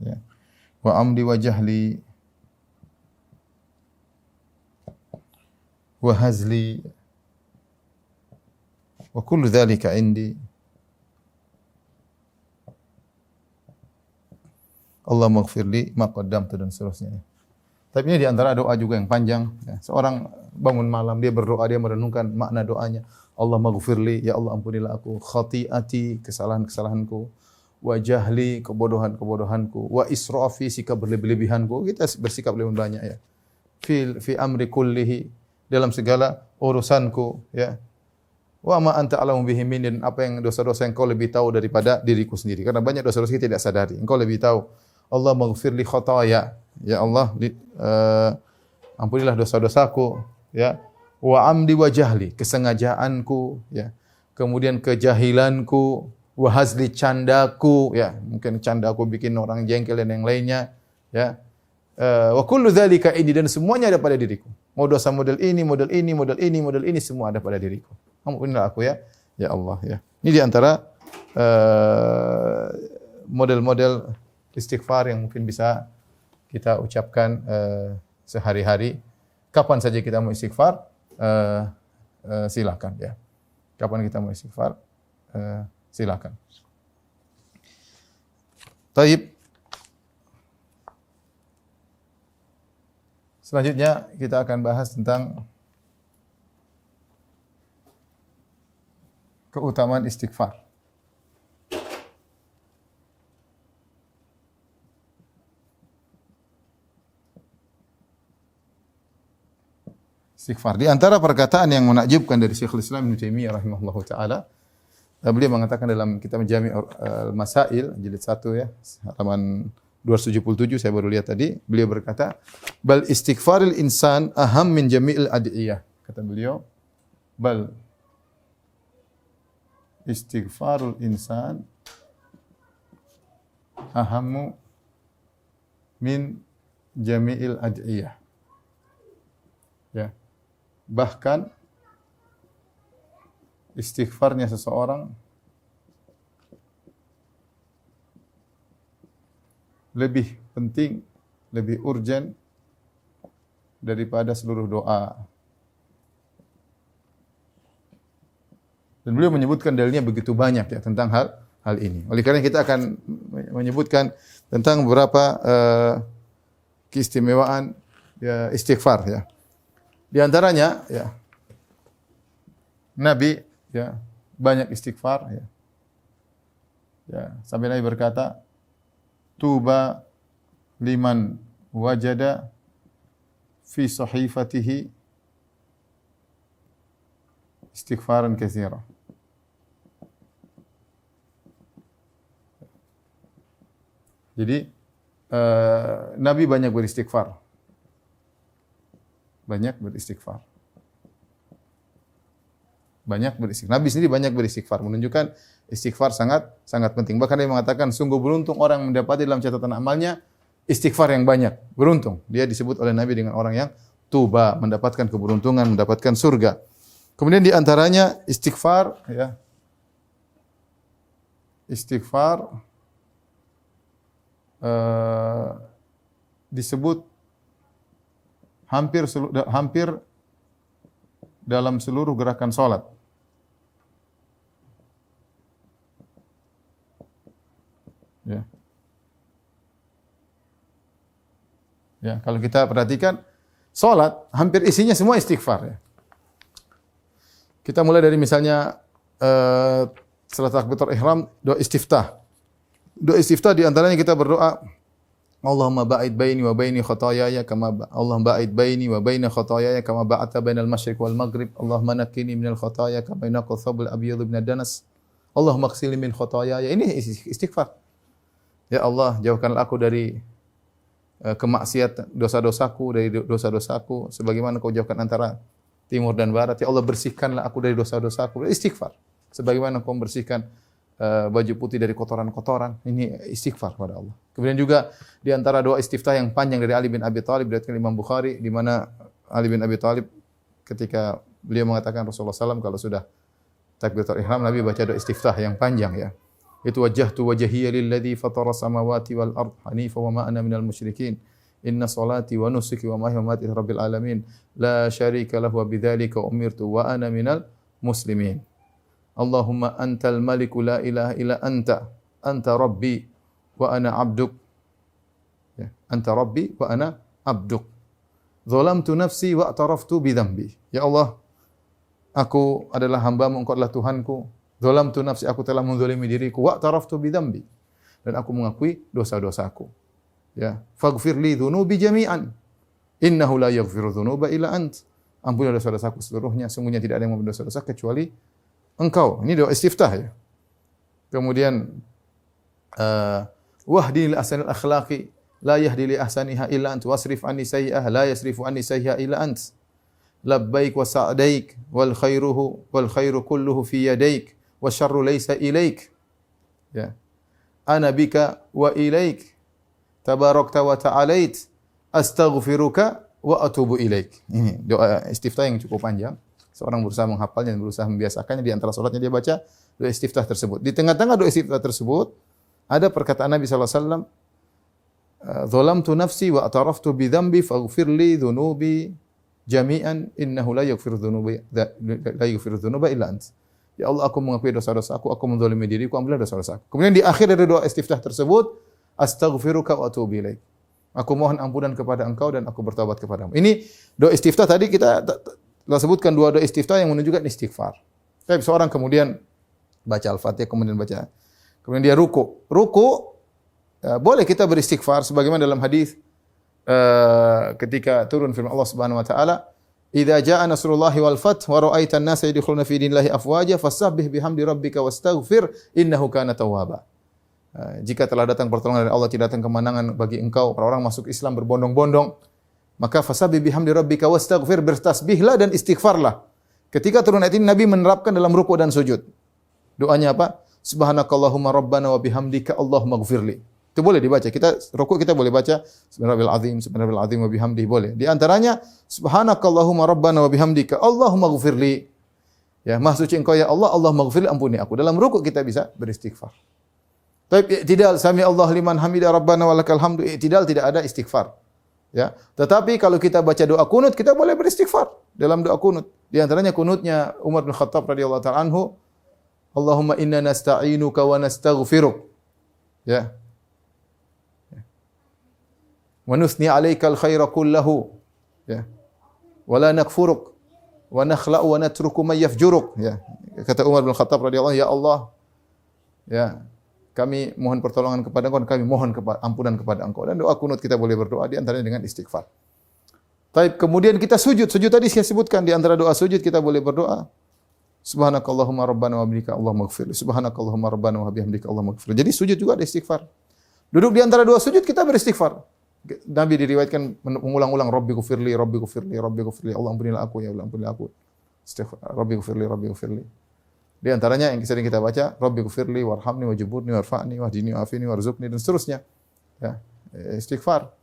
ya, wa amdi wa jahli wa hazli wa kullu dhalika indi. Allahumma ighfir li ma qaddamtu, dan seterusnya. Tapi ini di antara doa juga yang panjang. Ya. Seorang bangun malam, dia berdoa, dia merenungkan makna doanya. Allahumma ighfirli, ya Allah ampunilah aku. Khati'ati, kesalahan-kesalahanku. Wa jahli, kebodohan-kebodohanku. Wa israfi, sikap berlebih-lebihanku. Kita bersikap lebih banyak ya. Fi amri kullihi, dalam segala urusanku. Ya. Wa ma anta a'lamu bihi minni, dan apa yang dosa-dosa yang kau lebih tahu daripada diriku sendiri. Karena banyak dosa-dosa kita tidak sadari. Engkau lebih tahu. Allahumma ighfirli khataaya, ya Allah, ampunilah dosa-dosaku, ya. Wa amdi wa jahli, kesengajaanku, ya. Kemudian kejahilanku, wa hazli, candaku, ya. Mungkin candaku bikin orang jengkel dan yang lainnya, ya. Wa kullu dzalika indi, dan semuanya ada pada diriku. Mau dosa model ini, model ini, model ini, model ini, semua ada pada diriku. Ampunilah aku, ya. Ya Allah, ya. Ini di antara model-model istighfar yang mungkin bisa kita ucapkan sehari-hari. Kapan saja kita mau istighfar, silakan ya. Kapan kita mau istighfar, silakan. Taib. Selanjutnya kita akan bahas tentang keutamaan istighfar. Istighfar. Di antara perkataan yang menakjubkan dari Syekhul Islam Ibnu Taimiyah rahimahullahu taala, beliau mengatakan dalam kitab Jami' al-Masail jilid 1 ya, halaman 277 saya baru lihat tadi, beliau berkata, "Bal istighfaril insan aham min jami'il ad'iyah." Kata beliau, "Bal istighfarul insan ahammu min jami'il ad'iyah." Ya. Bahkan istighfarnya seseorang lebih penting, lebih urgent daripada seluruh doa. Dan beliau menyebutkan dalilnya begitu banyak ya tentang hal ini. Oleh karena kita akan menyebutkan tentang beberapa keistimewaan ya istighfar ya. Di antaranya ya Nabi ya banyak istighfar ya. Ya, sampai Nabi berkata, "Tuba liman wajada fi sahifatihi istighfaran katsira." Jadi Nabi banyak beristighfar. Banyak beristighfar. Banyak beristighfar. Nabi sendiri banyak beristighfar, menunjukkan istighfar sangat sangat penting. Bahkan dia mengatakan sungguh beruntung orang yang mendapati dalam catatan amalnya istighfar yang banyak. Beruntung. Dia disebut oleh Nabi dengan orang yang tuba, mendapatkan keberuntungan, mendapatkan surga. Kemudian di antaranya istighfar ya. Istighfar disebut hampir dalam seluruh gerakan salat. Ya. Ya, kalau kita perhatikan salat hampir isinya semua istighfar ya. Kita mulai dari misalnya setelah takbiratul ihram doa istiftah. Doa istiftah di antaranya kita berdoa Allahumma ba'id baini wa baini khataayaya kama Allahumma ba'id baini wa baina khataayaya kama ba'adta bainal masyriq wal maghrib Allahumma naqqini minal khataaya kama yunqqa thawbul abyadu minad danas Allahumma ighsilni min khataayaya. Ini istighfar. Ya Allah, jauhkanlah aku dari kemaksiatan, dosa-dosaku, dari dosa-dosaku sebagaimana Kau jauhkan antara timur dan barat. Ya Allah, bersihkanlah aku dari dosa-dosaku. Istighfar. Sebagaimana Kau membersihkan baju putih dari kotoran-kotoran. Ini istighfar kepada Allah. Kemudian juga di antara doa istiftah yang panjang dari Ali bin Abi Thalib diriwayatkan Imam Bukhari, di mana Ali bin Abi Thalib ketika beliau mengatakan Rasulullah SAW kalau sudah takbiratul ihram Nabi baca doa istiftah yang panjang ya. Itu wajjahtu wajhiya lilladzi fatara samawati wal ard hanifa wa ma ana minal musyrikin. Inna salati wa nusuki wa mahya wa mamati rabbil alamin la syarika lahu wa bidzalika umirtu wa ana minal muslimin. Allahumma antal maliku la ilaha illa anta rabbi wa ana abduk. Ya, anta rabbi wa ana abduk. Zalamtu nafsi wa ataraftu bi dhanbi. Ya Allah, aku adalah hamba-Mu, Engkau adalah Tuhanku. Zalamtu nafsi, aku telah menzalimi diriku, wa ataraftu bi dhanbi. Dan aku mengakui dosa-dosaku. Ya, faghfir li dzunubi jami'an. Innahu la yaghfiru dzunuba illa ant. Ampunilah dosa-dosaku seluruhnya, sungguhnya tidak ada yang mengampuni dosa-dosa kecuali Engkau. Ini doa istiftah ya. Kemudian wahdini li ahsanil akhlaqi la yahdi li ahsaniha illa ant wasrif anni sayyi'ah la yasrifu anni sayyi'ah illa ant. Labbaik wa sa'daik wal khairu kulluhu fi yadaik wa syarru laysa ilaik. Ya. Ana bika wa ilaik. Tabarakta wa ta'alait. Astaghfiruka wa atubu ilaik. Ini doa istiftah yang cukup panjang. Seorang berusaha menghafalnya dan berusaha membiasakannya, di antara salatnya dia baca doa istiftah tersebut. Di tengah-tengah doa istiftah tersebut ada perkataan Nabi sallallahu alaihi wasallam, "Zalamtu nafsi wa ataraftu bi dhanbi faghfir li dhunubi jami'an innahu la yaghfiru dhunuba illa ant." Ya Allah, aku mengakui dosa-dosaku, aku menzalimi diriku, ampunilah dosa-dosaku. Kemudian di akhir dari doa istiftah tersebut, astaghfiruka wa atubu ilaik. Aku mohon ampunan kepada Engkau dan aku bertaubat kepadamu. Ini doa istiftah tadi kita sebutkan dua doa istiftah yang menunjukkan istighfar. Tapi seorang kemudian baca Al-Fatihah, kemudian dia ruku. Ruku boleh kita beristighfar sebagaimana dalam hadis ketika turun firman Allah Subhanahu wa taala, "Idza jaa nasrullahi wal fath wa ra'aitan nasa yadkhuluna fi dinillahi afwaja fasabbih bihamdi rabbika wastaghfir innahu kana tawwaba." Jika telah datang pertolongan dari Allah, tidak datang kemenangan bagi engkau, orang-orang masuk Islam berbondong-bondong, maka fasabbih bihamdi rabbika wastaghfir, bertasbihlah dan istighfarlah. Ketika turun ayat ini Nabi menerapkan dalam ruku' dan sujud. Doanya apa? Subhanakallahumma rabbana wa bihamdika Allahumma ighfirli. Itu boleh dibaca. Kita ruku' kita boleh baca subhanal azim wa bihamdihi boleh. Di antaranya subhanakallahumma rabbana wa bihamdika Allahumma ighfirli. Ya, Maha suci Engkau ya Allah, Allahumma ighfirli, ampuni aku. Dalam ruku' kita bisa beristighfar. Tapi i'tidal sami Allah liman hamida rabbana walakal hamdu, i'tidal tidak ada istighfar. Ya, tetapi kalau kita baca doa kunut, kita boleh beristighfar dalam doa kunut. Di antaranya kunutnya Umar bin Khattab radhiyallahu ta'ala anhu, Allahumma inna nasta'inuka wa nastaghfiruk. Ya. wa nuthni 'alaikal khaira kullahu. Ya. Wa la nakfuruk wa nakhla'u wa natruku may yafjuruk. Ya. Kata Umar bin Khattab radhiyallahu anhu, ya Allah, ya, kami mohon pertolongan kepada Engkau dan kami mohon ampunan kepada Engkau. Dan doa kunut kita boleh berdoa di antaranya dengan istighfar. Taib, kemudian kita sujud. Sujud tadi saya sebutkan di antara doa sujud kita boleh berdoa. Subhanakallahumma rabbana wa bihamdika Allahumma ighfirli. Subhanakallahumma rabbana wa bihamdika Allahumma ighfirli. Jadi sujud juga ada istighfar. Duduk di antara dua sujud kita beristighfar. Nabi diriwayatkan mengulang-ulang Rabbi ighfirli, Rabbi ighfirli, Rabbi ighfirli. Allah ampunilah aku, ya Allah ampunilah aku. Istighfar. Rabbi ighfirli, Rabbi ighfirli. Di antaranya yang sering kita baca, Rabbi ighfirli warhamni wajburni warfa'ni wahdini wa'afini warzuqni dan seterusnya. Ya, istighfar.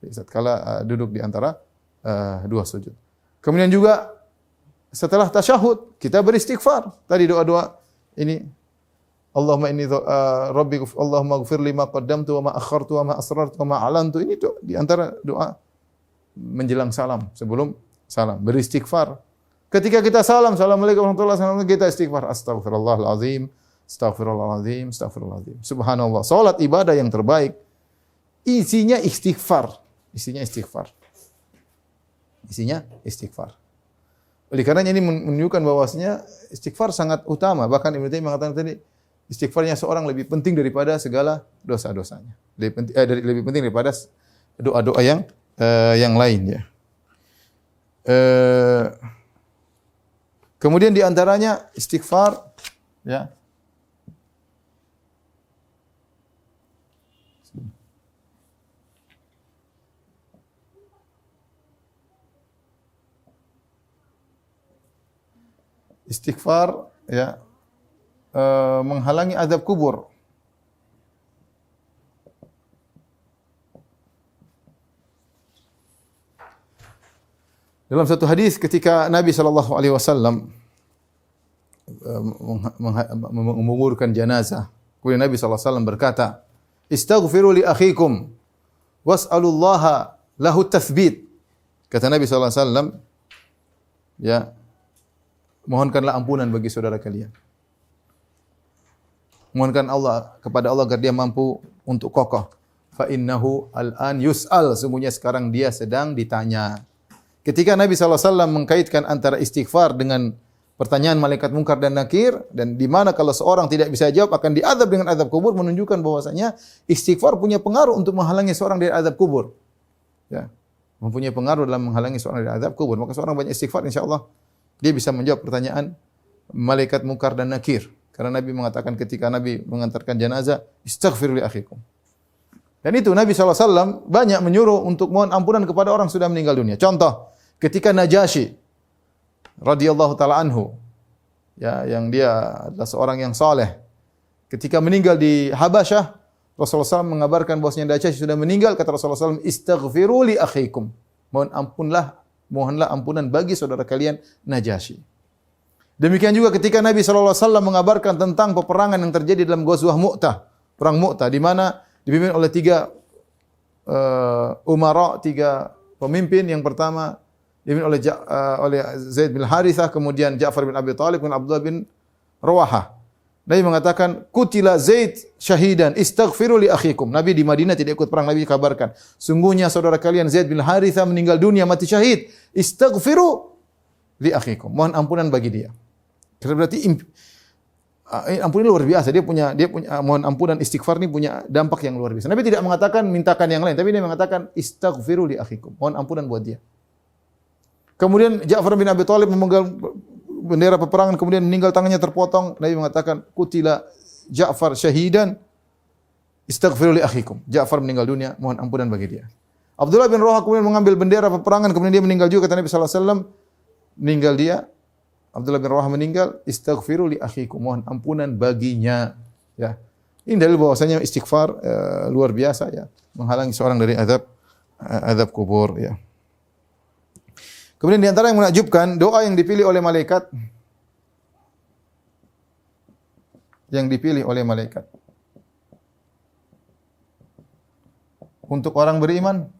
Tatkala duduk di antara dua sujud. Kemudian juga setelah tasyahud kita beristighfar. Tadi doa-doa ini Allahumma inni Rabbi Allahumma ighfirli ma qaddamtu wa ma akhartu wa ma asrartu wa ma alantu. Ini di antara doa menjelang salam, sebelum salam beristighfar. Ketika kita salam, assalamualaikum warahmatullahi wabarakatuh, kita istighfar, astaghfirullahalazim, astaghfirullahalazim, astaghfirullahalazim. Subhanallah. Salat ibadah yang terbaik isinya istighfar. Isinya istighfar. Isinya istighfar. Oleh karenanya ini menunjukkan bahwasanya istighfar sangat utama. Bahkan Ibnu Taimiyah mengatakan tadi, istighfarnya seorang lebih penting daripada segala dosa-dosanya. Lebih penting daripada doa-doa yang lain, ya. Kemudian di antaranya istighfar, ya. Istighfar, ya, menghalangi azab kubur. Dalam satu hadis ketika Nabi SAW menguburkan jenazah, kemudian Nabi SAW berkata, "Istaghfiru li akhikum was'alullaha lahu tathbit." Kata Nabi SAW, ya, mohonkanlah ampunan bagi saudara kalian. Mohonkan kepada Allah agar dia mampu untuk kokoh. Fa innahu al-an yus'al, sungguhnya sekarang dia sedang ditanya. Ketika Nabi SAW mengkaitkan antara istighfar dengan pertanyaan malaikat munkar dan nakir, dan di mana kalau seorang tidak bisa jawab akan diazab dengan azab kubur, menunjukkan bahwasanya istighfar punya pengaruh untuk menghalangi seorang dari azab kubur. Ya, mempunyai pengaruh dalam menghalangi seorang dari azab kubur. Maka seorang banyak istighfar, insyaallah dia bisa menjawab pertanyaan malaikat munkar dan nakir. Karena Nabi mengatakan ketika Nabi mengantarkan jenazah, istaghfiru li akhikum. Dan itu Nabi SAW banyak menyuruh untuk mohon ampunan kepada orang sudah meninggal dunia. Contoh, ketika Najasyi radhiyallahu taala anhu, ya, yang dia adalah seorang yang saleh, ketika meninggal di Habasyah, Rasulullah SAW mengabarkan bahwasanya Najasyi sudah meninggal. Kata Rasulullah SAW, istaghfiru li akhikum. Mohonlah ampunan bagi saudara kalian Najasyi. Demikian juga ketika Nabi SAW mengabarkan tentang peperangan yang terjadi dalam Ghazwah Mu'tah, perang Mu'tah, di mana dipimpin oleh tiga pemimpin. Yang pertama dipimpin oleh Zaid bin Harithah, kemudian Ja'far bin Abi Thalib, dan Abdullah bin Rawahah. Nabi mengatakan, "Qutila Zaid syahidan, istaghfiru li akhikum." Nabi di Madinah tidak ikut perang, Nabi kabarkan, sungguhnya saudara kalian Zaid bin Harithah meninggal dunia, mati syahid. Istaghfiru li akhikum. Mohon ampunan bagi dia. Berarti ampunan luar biasa. Dia punya mohon ampunan, istighfar ini punya dampak yang luar biasa. Nabi tidak mengatakan mintakan yang lain, tapi dia mengatakan istaghfiru li akhikum. Mohon ampunan buat dia. Kemudian Ja'far bin Abi Thalib memegang bendera peperangan, kemudian meninggal, tangannya terpotong. Nabi mengatakan, "Qutila Ja'far syahidan, istaghfiru li akhikum." Ja'far meninggal dunia, mohon ampunan bagi dia. Abdullah bin Rawahah kemudian mengambil bendera peperangan, kemudian dia meninggal juga. Kata Nabi sallallahu alaihi wasallam, meninggal dia, Abdullah bin Rawahah meninggal, istaghfiru li akhikum, mohon ampunan baginya. Ya. Ini dalil bahwasanya istighfar luar biasa, ya, menghalangi seorang dari azab kubur, ya. Kemudian di antara yang menakjubkan, doa yang dipilih oleh malaikat. Yang dipilih oleh malaikat untuk orang beriman.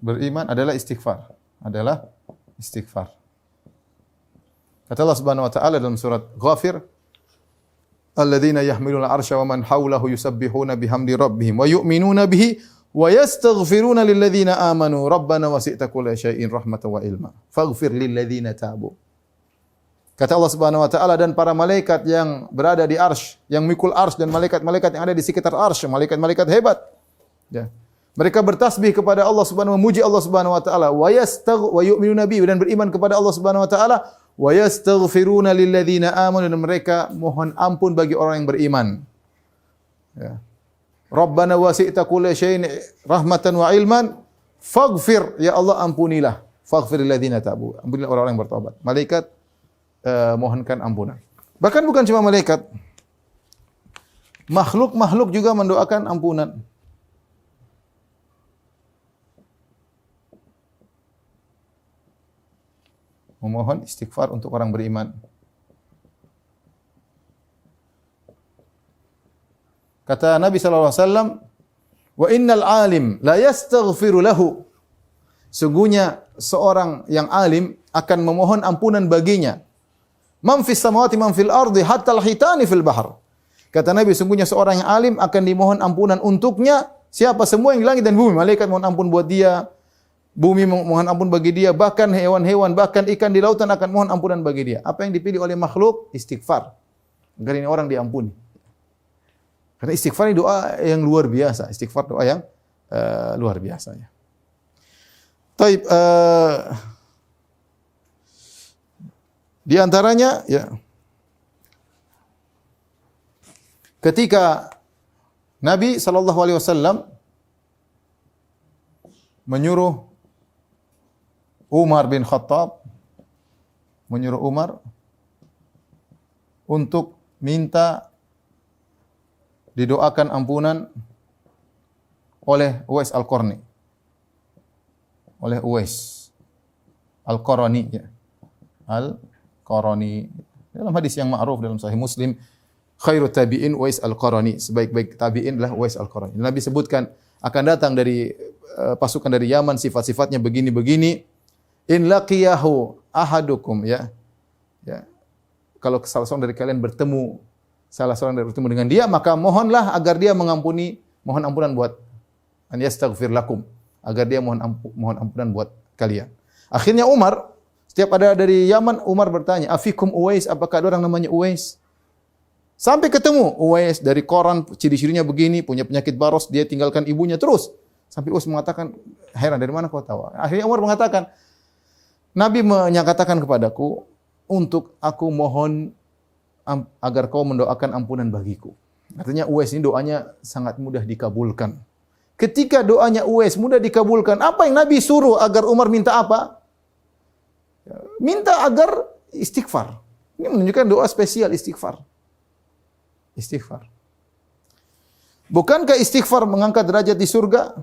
Beriman adalah istighfar. Kata Allah Subhanahu wa taala dalam surat Ghafir, alladzina yahmiluna arsya wa man hawlahu yusabbihuna bihamdi rabbihim wa yu'minuna bihi wa yastaghfiruna lilladzina amanu rabbana wasi'ta kulla syai'in rahmatan wa ilma faghfir lilladzina tabu. Kata Allah Subhanahu wa taala, dan para malaikat yang berada di arsy, yang mikul arsy, dan malaikat-malaikat yang ada di sekitar arsy, malaikat-malaikat hebat. Ya. Mereka bertasbih kepada Allah Subhanahu wa taala, memuji Allah Subhanahu wa taala, wa yu'minuna bihi, dan beriman kepada Allah Subhanahu wa taala, wa yastaghfiruna lilladzina amanu, dan mereka mohon ampun bagi orang yang beriman. Ya. Rabbana wasi'ta kulla syai'in rahmatan wa ilman faghfir, ya Allah ampunilah, faghfir lilladzina tabu, ampunilah orang-orang yang bertobat. Malaikat mohonkan ampunan. Bahkan bukan cuma malaikat, makhluk-makhluk juga mendoakan ampunan. Memohon istighfar untuk orang beriman. Kata Nabi sallallahu alaihi wasallam, "Wa innal alim la yastaghfiru lahu." Sungguhnya seorang yang alim akan memohon ampunan baginya. Man fis samawati man fil ardi hatta al-hitani fil bahr. Kata Nabi, sungguhnya seorang yang alim akan dimohon ampunan untuknya siapa semua yang di langit dan bumi. Malaikat mohon ampun buat dia, bumi mohon ampun bagi dia, bahkan hewan-hewan, bahkan ikan di lautan akan mohon ampunan bagi dia. Apa yang dipilih oleh makhluk? Istighfar. Agar ini orang diampuni. Karena istighfar ini doa yang luar biasa. Istighfar doa yang luar biasa. Ya. Taib, di antaranya, ya, ketika Nabi SAW menyuruh Umar bin Khattab, menyuruh Umar untuk minta didoakan ampunan oleh Uwais Al-Qarni. Oleh Uwais Al-Qarni, ya. Al-Qarni. Dalam hadis yang ma'ruf dalam Sahih Muslim, khairu tabi'in Uwais Al-Qarni. Sebaik-baik tabi'in adalah Uwais Al-Qarni. Nabi sebutkan akan datang dari pasukan dari Yaman, sifat-sifatnya begini-begini. In laqiyahu ahadukum, ya. Ya. Kalau salah seorang dari kalian bertemu dengan dia, maka mohonlah agar dia mengampuni, mohon ampunan buat an yastaghfir lakum, agar dia mohon ampunan buat kalian. Akhirnya Umar, setiap ada dari Yaman, Umar bertanya, afikum Uwais, apakah ada orang namanya Uwais? Sampai ketemu Uwais dari koran, ciri-cirinya begini, punya penyakit baros, dia tinggalkan ibunya terus. Sampai Uwais mengatakan, heran, dari mana kau tahu? Akhirnya Umar mengatakan, Nabi menyatakan kepadaku untuk aku mohon agar kau mendoakan ampunan bagiku. Artinya Uwais ini doanya sangat mudah dikabulkan. Ketika doanya Uwais mudah dikabulkan, apa yang Nabi suruh agar Umar minta apa? Minta agar istighfar. Ini menunjukkan doa spesial istighfar. Istighfar. Bukankah istighfar mengangkat derajat di surga?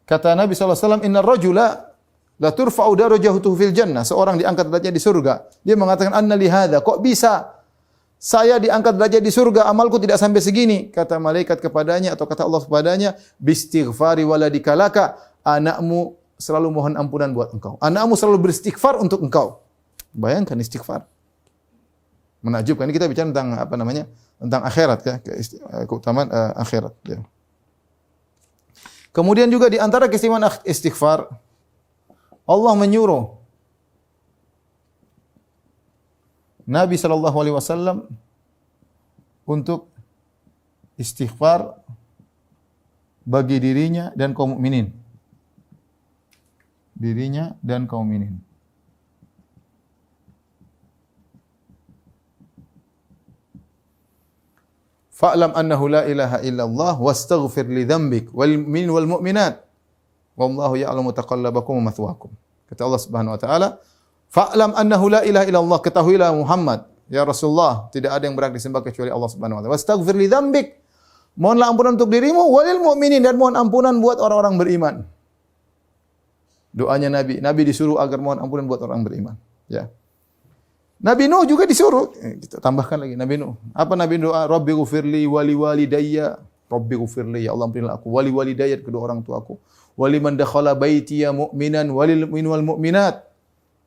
Kata Nabi SAW, Inna rajula la turfa'u darajatuhu fil jannah. Seorang diangkat derajat di surga. Dia mengatakan, anna li hadha. Kok bisa saya diangkat derajat di surga, amalku tidak sampai segini? Kata malaikat kepadanya, atau kata Allah kepadanya, bistighfari waladika laka. Anakmu selalu mohon ampunan buat engkau. Anakmu selalu beristighfar untuk engkau. Bayangkan istighfar. Menakjubkan. Ini kita bicara tentang apa namanya? Tentang akhirat, ya, keutamaan akhirat, ya. Kemudian juga di antara keistimewaan istighfar, Allah menyuruh Nabi SAW untuk istighfar bagi dirinya dan kaum mukminin. Dirinya dan kaum mukminin. Fa'lam annahu la ilaha illallah wastaghfir li dzambik wal mu'minin wal mu'minat wallahu ya'lamu taqallabakum wa mathwaakum. Kata Allah Subhanahu wa taala, fa'lam annahu la ilaha illallah, ketahuilah Muhammad, ya Rasulullah, tidak ada yang berhak disembah kecuali Allah Subhanahu wa taala. Wastaghfir li dzambik, mohonlah ampunan untuk dirimu, walil mu'minin, dan mohon ampunan buat orang-orang beriman. Doanya Nabi disuruh agar mohon ampunan buat orang beriman, ya. Nabi Nuh juga disuruh. Kita tambahkan lagi Nabi Nuh. Apa Nabi Nuh doa? Rabbi ghufirli wali walidayya. Rabbi ghufirli, ya Allah ampunilah aku, wali walidayya, kedua orang tuaku. waliman dakhala baitiya mu'minan walil mu'min wal mu'minat.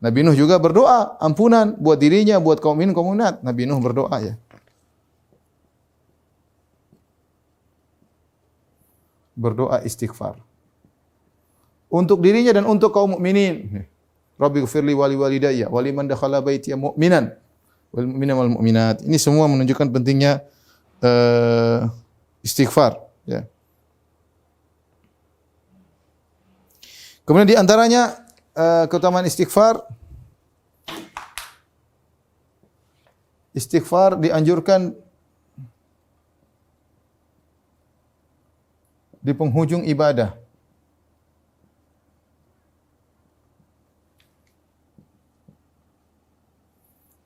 Nabi Nuh juga berdoa ampunan buat dirinya, buat kaum mukmin kaum mukminat. Nabi Nuh berdoa ya. Berdoa istighfar. Untuk dirinya dan untuk kaum mukminin. Rabbi ghfirli wali walidayya waliman dakhala baitiya mu'minan wal mu'mina wal mu'minat. Ini semua menunjukkan pentingnya istighfar ya. Kemudian di antaranya keutamaan istighfar. Istighfar dianjurkan di penghujung ibadah.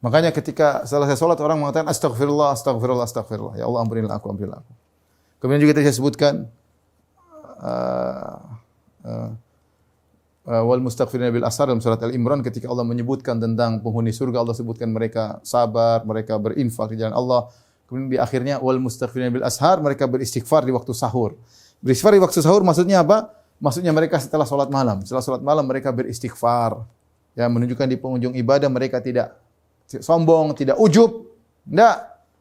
Makanya ketika selesai salat orang mengatakan astaghfirullah, astaghfirullah, astaghfirullah. Ya Allah ampunilah aku, ampunilah aku. Kemudian juga tadi saya sebutkan wal mustaghfirina bil ashar dalam surat Al-Imran ketika Allah menyebutkan tentang penghuni surga, Allah sebutkan mereka sabar, mereka berinfak di jalan Allah. Kemudian di akhirnya wal mustaghfirina bil ashar, mereka beristighfar di waktu sahur. Beristighfar di waktu sahur maksudnya apa? Maksudnya mereka setelah salat malam. Setelah salat malam mereka beristighfar. Ya, menunjukkan di penghujung ibadah mereka tidak sombong, tidak ujub. Tidak.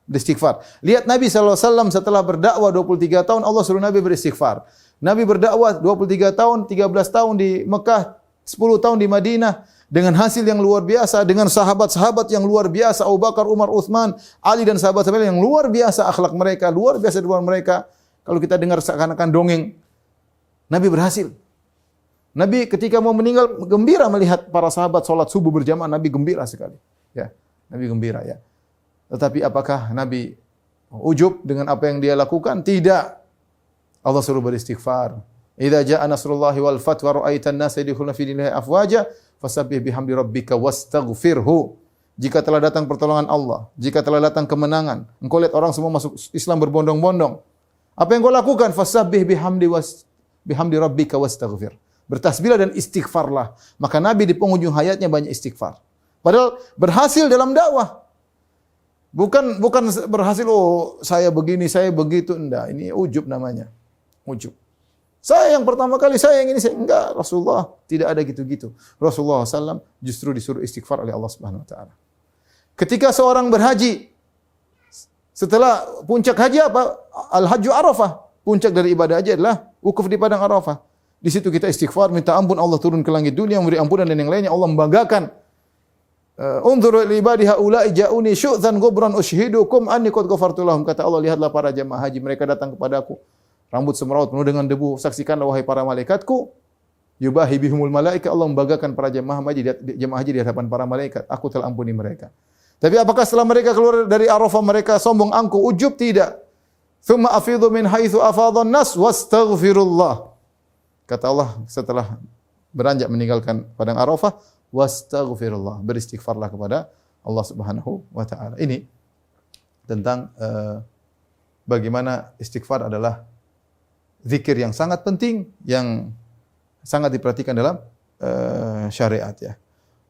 Beristighfar. Lihat Nabi SAW setelah berdakwah 23 tahun, Allah suruh Nabi beristighfar. Nabi berdakwah 23 tahun, 13 tahun di Mekah, 10 tahun di Madinah, dengan hasil yang luar biasa, dengan sahabat-sahabat yang luar biasa, Abu Bakar, Umar, Uthman, Ali dan sahabat-sahabat yang luar biasa akhlak mereka, luar biasa di luar mereka. Kalau kita dengar seakan-akan dongeng, Nabi berhasil. Nabi ketika mau meninggal, gembira melihat para sahabat sholat subuh berjamaah, Nabi gembira sekali. Ya, Nabi gembira ya. Tetapi apakah Nabi ujub dengan apa yang dia lakukan? Tidak. Allah suruh beristighfar. Idza jaa nasrullahi wal fath wa ra'aitan nasa yadkhuluna fi dinillahi afwaja fasabbih bihamdi rabbika wastaghfirhu. Jika telah datang pertolongan Allah, jika telah datang kemenangan, engkau lihat orang semua masuk Islam berbondong-bondong. Apa yang kau lakukan? Fasabbih bihamdi rabbika wastaghfir. Bertasbihlah dan istighfarlah. Maka Nabi di penghujung hayatnya banyak istighfar. Padahal berhasil dalam dakwah. Bukan berhasil, oh saya begini, saya begitu. Enggak, ini ujub namanya. Ujub. Saya yang pertama kali, saya yang ini, saya enggak. Rasulullah tidak ada gitu-gitu. Rasulullah SAW justru disuruh istighfar oleh Allah Subhanahu Wa Taala. Ketika seorang berhaji, setelah puncak haji apa? Al-Hajju Arafah. Puncak dari ibadah haji adalah wukuf di padang Arafah. Di situ kita istighfar, minta ampun, Allah turun ke langit dunia, memberi ampunan dan yang lainnya. Allah membanggakan. Unzuru li ibadi haula'i ja'uni syu'dzan ghubran ushhidukum anni qad ghafartu lahum. Kata Allah, lihatlah para jemaah haji, mereka datang kepadaku rambut semeraut penuh dengan debu. Saksikanlah wahai para malaikatku. Yubahi bihumul malaika. Allah membanggakan para jemaah haji di hadapan para malaikat. Aku telah ampuni mereka. Tapi apakah setelah mereka keluar dari Arafah mereka sombong angkuh, ujub? Tidak. Tsumma afidhu min haitsu afadhan nas wastaghfirullah. Kata Allah setelah beranjak meninggalkan padang Arafah, wastaghfirullah, beristighfarlah kepada Allah Subhanahu wa taala. Ini tentang bagaimana istighfar adalah zikir yang sangat penting, yang sangat diperhatikan dalam syariat ya.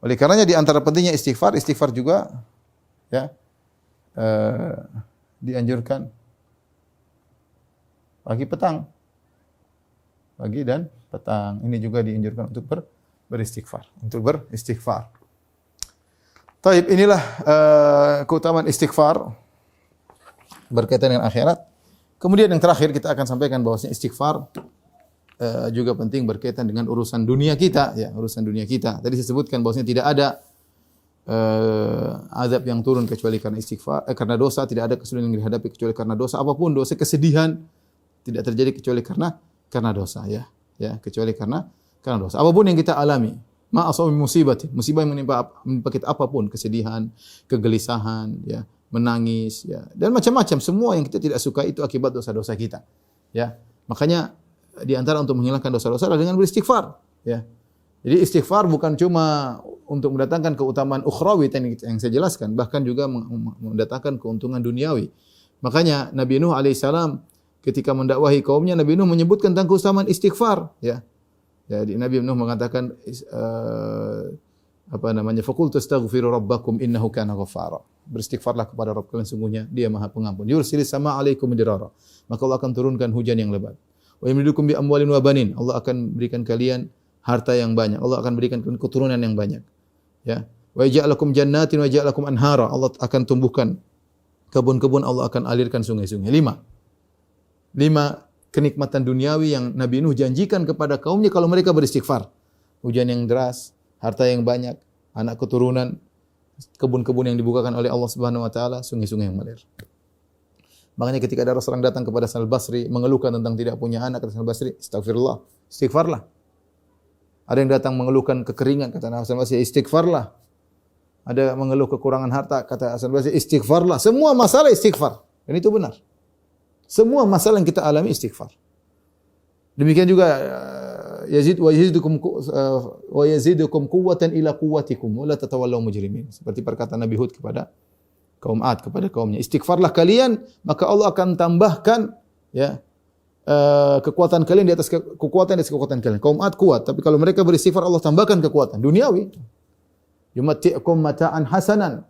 Oleh karenanya di antara pentingnya istighfar juga ya dianjurkan pagi petang. Pagi dan petang. Ini juga dianjurkan untuk beristighfar, Taib, inilah keutamaan istighfar berkaitan dengan akhirat. Kemudian yang terakhir kita akan sampaikan bahwasanya istighfar juga penting berkaitan dengan urusan dunia kita, ya, urusan dunia kita. Tadi saya sebutkan bahwasanya tidak ada azab yang turun kecuali karena istighfar, karena dosa, tidak ada kesulitan yang dihadapi kecuali karena dosa. Apapun dosa, kesedihan tidak terjadi kecuali karena dosa, ya, kecuali karena dosa. Apapun yang kita alami, ma asabi musibah yang menimpa kita apapun, kesedihan, kegelisahan, ya, menangis, ya, dan macam-macam, semua yang kita tidak suka itu akibat dosa-dosa kita, ya. Makanya di antara untuk menghilangkan dosa-dosa adalah dengan beristighfar, ya. Jadi istighfar bukan cuma untuk mendatangkan keutamaan ukhrawi yang saya jelaskan, bahkan juga mendatangkan keuntungan duniawi. Makanya Nabi Nuh alaihissalam ketika mendakwahi kaumnya, Nabi Nuh menyebutkan tentang keutamaan istighfar, ya. Jadi Nabi Nuh mengatakan faqultu astaghfiru rabbakum innahu kana ghaffara. Beristighfarlah kepada Rabb kalian, sungguhnya Dia Maha Pengampun. Yursilis sama alaikum midrara. Maka Allah akan turunkan hujan yang lebat. Wa yumdidukum bi amwalin wa banin. Allah akan berikan kalian harta yang banyak. Allah akan berikan kalian keturunan yang banyak. Ya. Wa yaj'al lakum jannatin wa yaj'al lakum anhara. Allah akan tumbuhkan kebun-kebun, Allah akan alirkan sungai-sungai. 5 kenikmatan duniawi yang Nabi Nuh janjikan kepada kaumnya kalau mereka beristighfar. Hujan yang deras, harta yang banyak, anak keturunan, kebun-kebun yang dibukakan oleh Allah Subhanahu wa taala, sungai-sungai yang mengalir. Makanya ketika ada orang datang kepada Hasan al-Basri mengeluhkan tentang tidak punya anak, kata Hasan al-Basri, "Astagfirullah, istighfarlah." Ada yang datang mengeluhkan kekeringan, kata Hasan al-Basri, "Istighfarlah." Ada mengeluh kekurangan harta, kata Hasan al-Basri, "Istighfarlah." Semua masalah istighfar. Dan itu benar. Semua masalah yang kita alami istighfar. Demikian juga yazidukum quwwatan ila quwwatikum wa la tatawallaw mujrimin. Seperti perkataan Nabi Hud kepada kaum Ad, kepada kaumnya, istighfarlah kalian maka Allah akan tambahkan ya kekuatan kalian di atas kekuatan kalian. Kaum Ad kuat, tapi kalau mereka beristighfar Allah tambahkan kekuatan duniawi. Yumatti'ukum mata'an hasanan.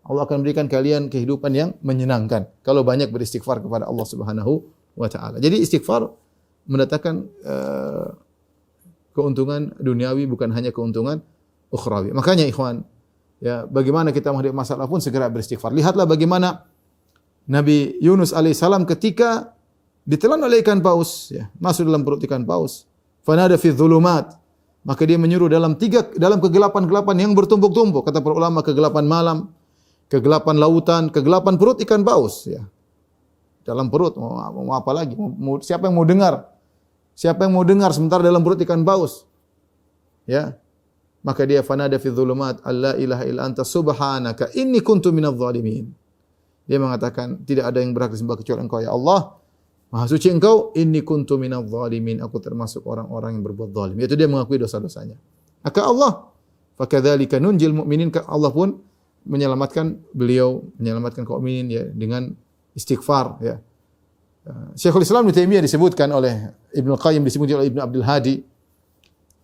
Allah akan berikan kalian kehidupan yang menyenangkan kalau banyak beristighfar kepada Allah Subhanahu wa taala. Jadi istighfar mendatangkan keuntungan duniawi bukan hanya keuntungan ukhrawi. Makanya ikhwan, ya bagaimana kita menghadapi masalah pun segera beristighfar. Lihatlah bagaimana Nabi Yunus alaihissalam ketika ditelan oleh ikan paus, ya, masuk dalam perut ikan paus. Fanada fi dzulumat. Maka dia menyuruh dalam kegelapan-kegelapan yang bertumpuk-tumpuk. Kata para ulama, kegelapan malam, kegelapan lautan, kegelapan perut ikan paus, ya. Dalam perut mau apa lagi? Siapa yang mau dengar? Siapa yang mau dengar sementara dalam perut ikan paus? Ya. Maka dia fanada fi dzulumat, alla ilaha illa anta subhanaka inni kuntu minadh dhalimin. Dia mengatakan tidak ada yang berhak disembah kecuali Engkau ya Allah. Maha suci Engkau, inni kuntu minadh dhalimin. Aku termasuk orang-orang yang berbuat zalim. Yaitu dia mengakui dosa-dosanya. Maka Allah, fakadzalika nunjil mu'minin, Allah pun menyelamatkan beliau, menyelamatkan kaum mukminin ya dengan istighfar ya. Syekhul Islam Ibnu Taimiyah disebutkan oleh Ibnu Qayyim, disebutkan oleh Ibnu Abdul Hadi.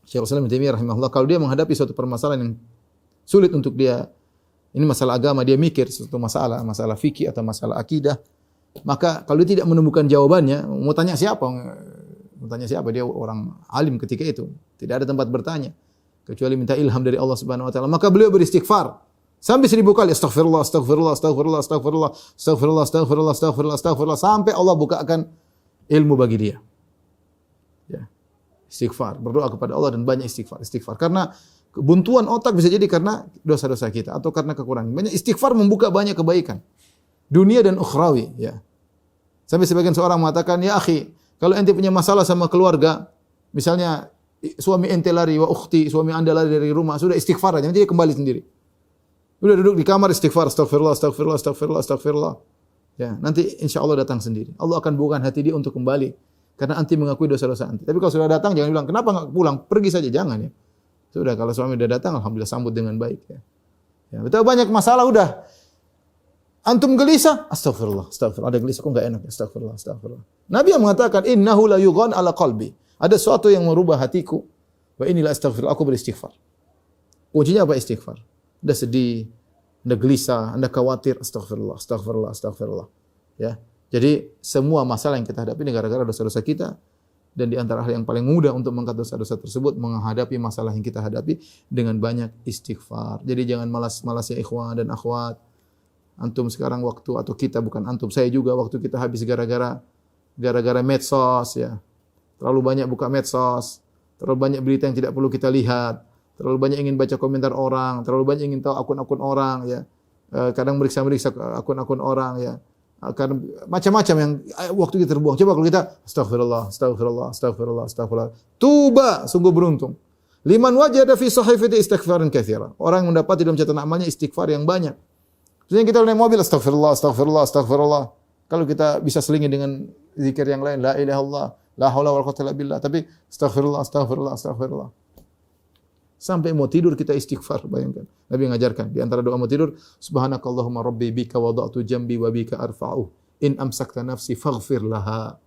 Syekhul Islam Ibnu Taimiyah rahimahullah, kalau dia menghadapi suatu permasalahan yang sulit untuk dia, ini masalah agama, dia mikir suatu masalah fikih atau masalah akidah, maka kalau dia tidak menemukan jawabannya, mau tanya siapa? Mau tanya siapa? Dia orang alim ketika itu, tidak ada tempat bertanya kecuali minta ilham dari Allah Subhanahu wa taala. Maka beliau beristighfar sampai 1000 kali, astaghfirullah, astaghfirullah, astaghfirullah, astaghfirullah, astaghfirullah, astaghfirullah, astaghfirullah, astaghfirullah, sampai Allah bukakan ilmu bagi dia. Ya. Istighfar, berdoa kepada Allah dan banyak istighfar. Karena kebuntuan otak bisa jadi karena dosa-dosa kita atau karena kekurangan. Banyak istighfar membuka banyak kebaikan dunia dan ukhrawi, ya. Sampai sebagian seorang mengatakan, "Ya akhi, kalau ente punya masalah sama keluarga, misalnya suami ente lari wa ukhti, suami Anda lari dari rumah, sudah istighfar aja, nanti dia kembali sendiri." Udah duduk di kamar istighfar, astaghfirullah, astaghfirullah, astaghfirullah, astaghfirullah. Ya, nanti insya Allah datang sendiri. Allah akan bukakan hati dia untuk kembali karena anti mengakui dosa-dosa anti. Tapi kalau sudah datang jangan bilang, "Kenapa enggak pulang?" Pergi saja, jangan ya. Sudah kalau suami sudah datang, alhamdulillah sambut dengan baik ya. Ya, betul banyak masalah udah. Antum gelisah, astaghfirullah, astaghfirullah. Ada gelisah kok enggak enak, astaghfirullah, astaghfirullah. Nabi yang mengatakan, "Innahu la yughan ala qalbi." Ada sesuatu yang merubah hatiku. Wa inilah astaghfirullah, aku beristighfar. Kuncinya apa? Istighfar. Anda sedih, Anda gelisah, Anda khawatir, astaghfirullah, astaghfirullah, astaghfirullah. Ya. Jadi semua masalah yang kita hadapi ini gara-gara dosa-dosa kita, dan di antara hal yang paling mudah untuk mengangkat dosa-dosa tersebut menghadapi masalah yang kita hadapi dengan banyak istighfar. Jadi jangan malas-malas ya ikhwan dan akhwat. Antum sekarang waktu, atau kita, bukan antum, saya juga waktu kita habis gara-gara medsos ya. Terlalu banyak buka medsos, terlalu banyak berita yang tidak perlu kita lihat. Terlalu banyak ingin baca komentar orang, terlalu banyak ingin tahu akun-akun orang ya. Kadang meriksa-meriksa akun-akun orang ya. Karena macam-macam yang waktu kita terbuang. Coba kalau kita astaghfirullah, astaghfirullah, astaghfirullah, astaghfirullah. Tuba, sungguh beruntung. Liman wajada fi sahifati istighfaran katsira. Orang yang mendapat dalam catatan amalnya istighfar yang banyak. Terus kita naik mobil astaghfirullah, astaghfirullah, astaghfirullah. Kalau kita bisa selingi dengan zikir yang lain, la ilaha illallah, la haula wala quwwata illa billah, tapi astaghfirullah, astaghfirullah, astaghfirullah. Sampai mau tidur kita istighfar, bayangkan. Nabi mengajarkan di antara doa mau tidur, subhanakallahumma rabbi bika wada'tu jambi wa bika arfa'u. In amsakta nafsi faghfir laha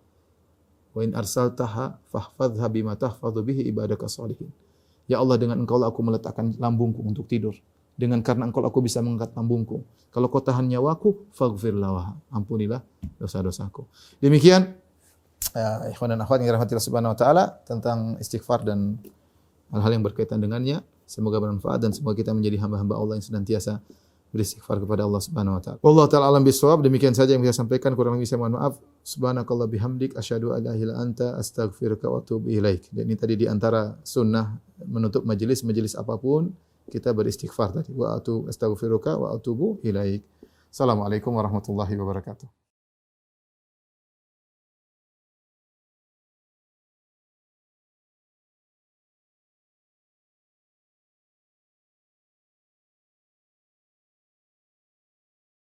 wa in arsaltaha fahfadhha bima tahfadhu bihi ibadaka shalihin. Ya Allah, dengan Engkau aku meletakkan lambungku untuk tidur. Dengan karena Engkau aku bisa mengangkat lambungku. Kalau Kau tahan nyawaku, faghfir laha. Ampunilah dosa-dosaku. Demikian ikhwan dan akhwat yang dirahmati Allah Subhanahu wa taala tentang istighfar dan hal-hal yang berkaitan dengannya. Semoga bermanfaat dan semoga kita menjadi hamba-hamba Allah yang senantiasa beristighfar kepada Allah Subhanahu wa taala. Wallahu taala alam bisawab. Demikian saja yang bisa sampaikan, kurang lebih saya mohon maaf. Subhanakallah bihamdik asyhadu an la ilaha illa anta astaghfiruka wa atubu ilaik. Dan ini tadi di antara sunnah menutup majelis apapun kita beristighfar tadi. Wa atu astaghfiruka wa atubu ilaik. Assalamualaikum warahmatullahi wabarakatuh.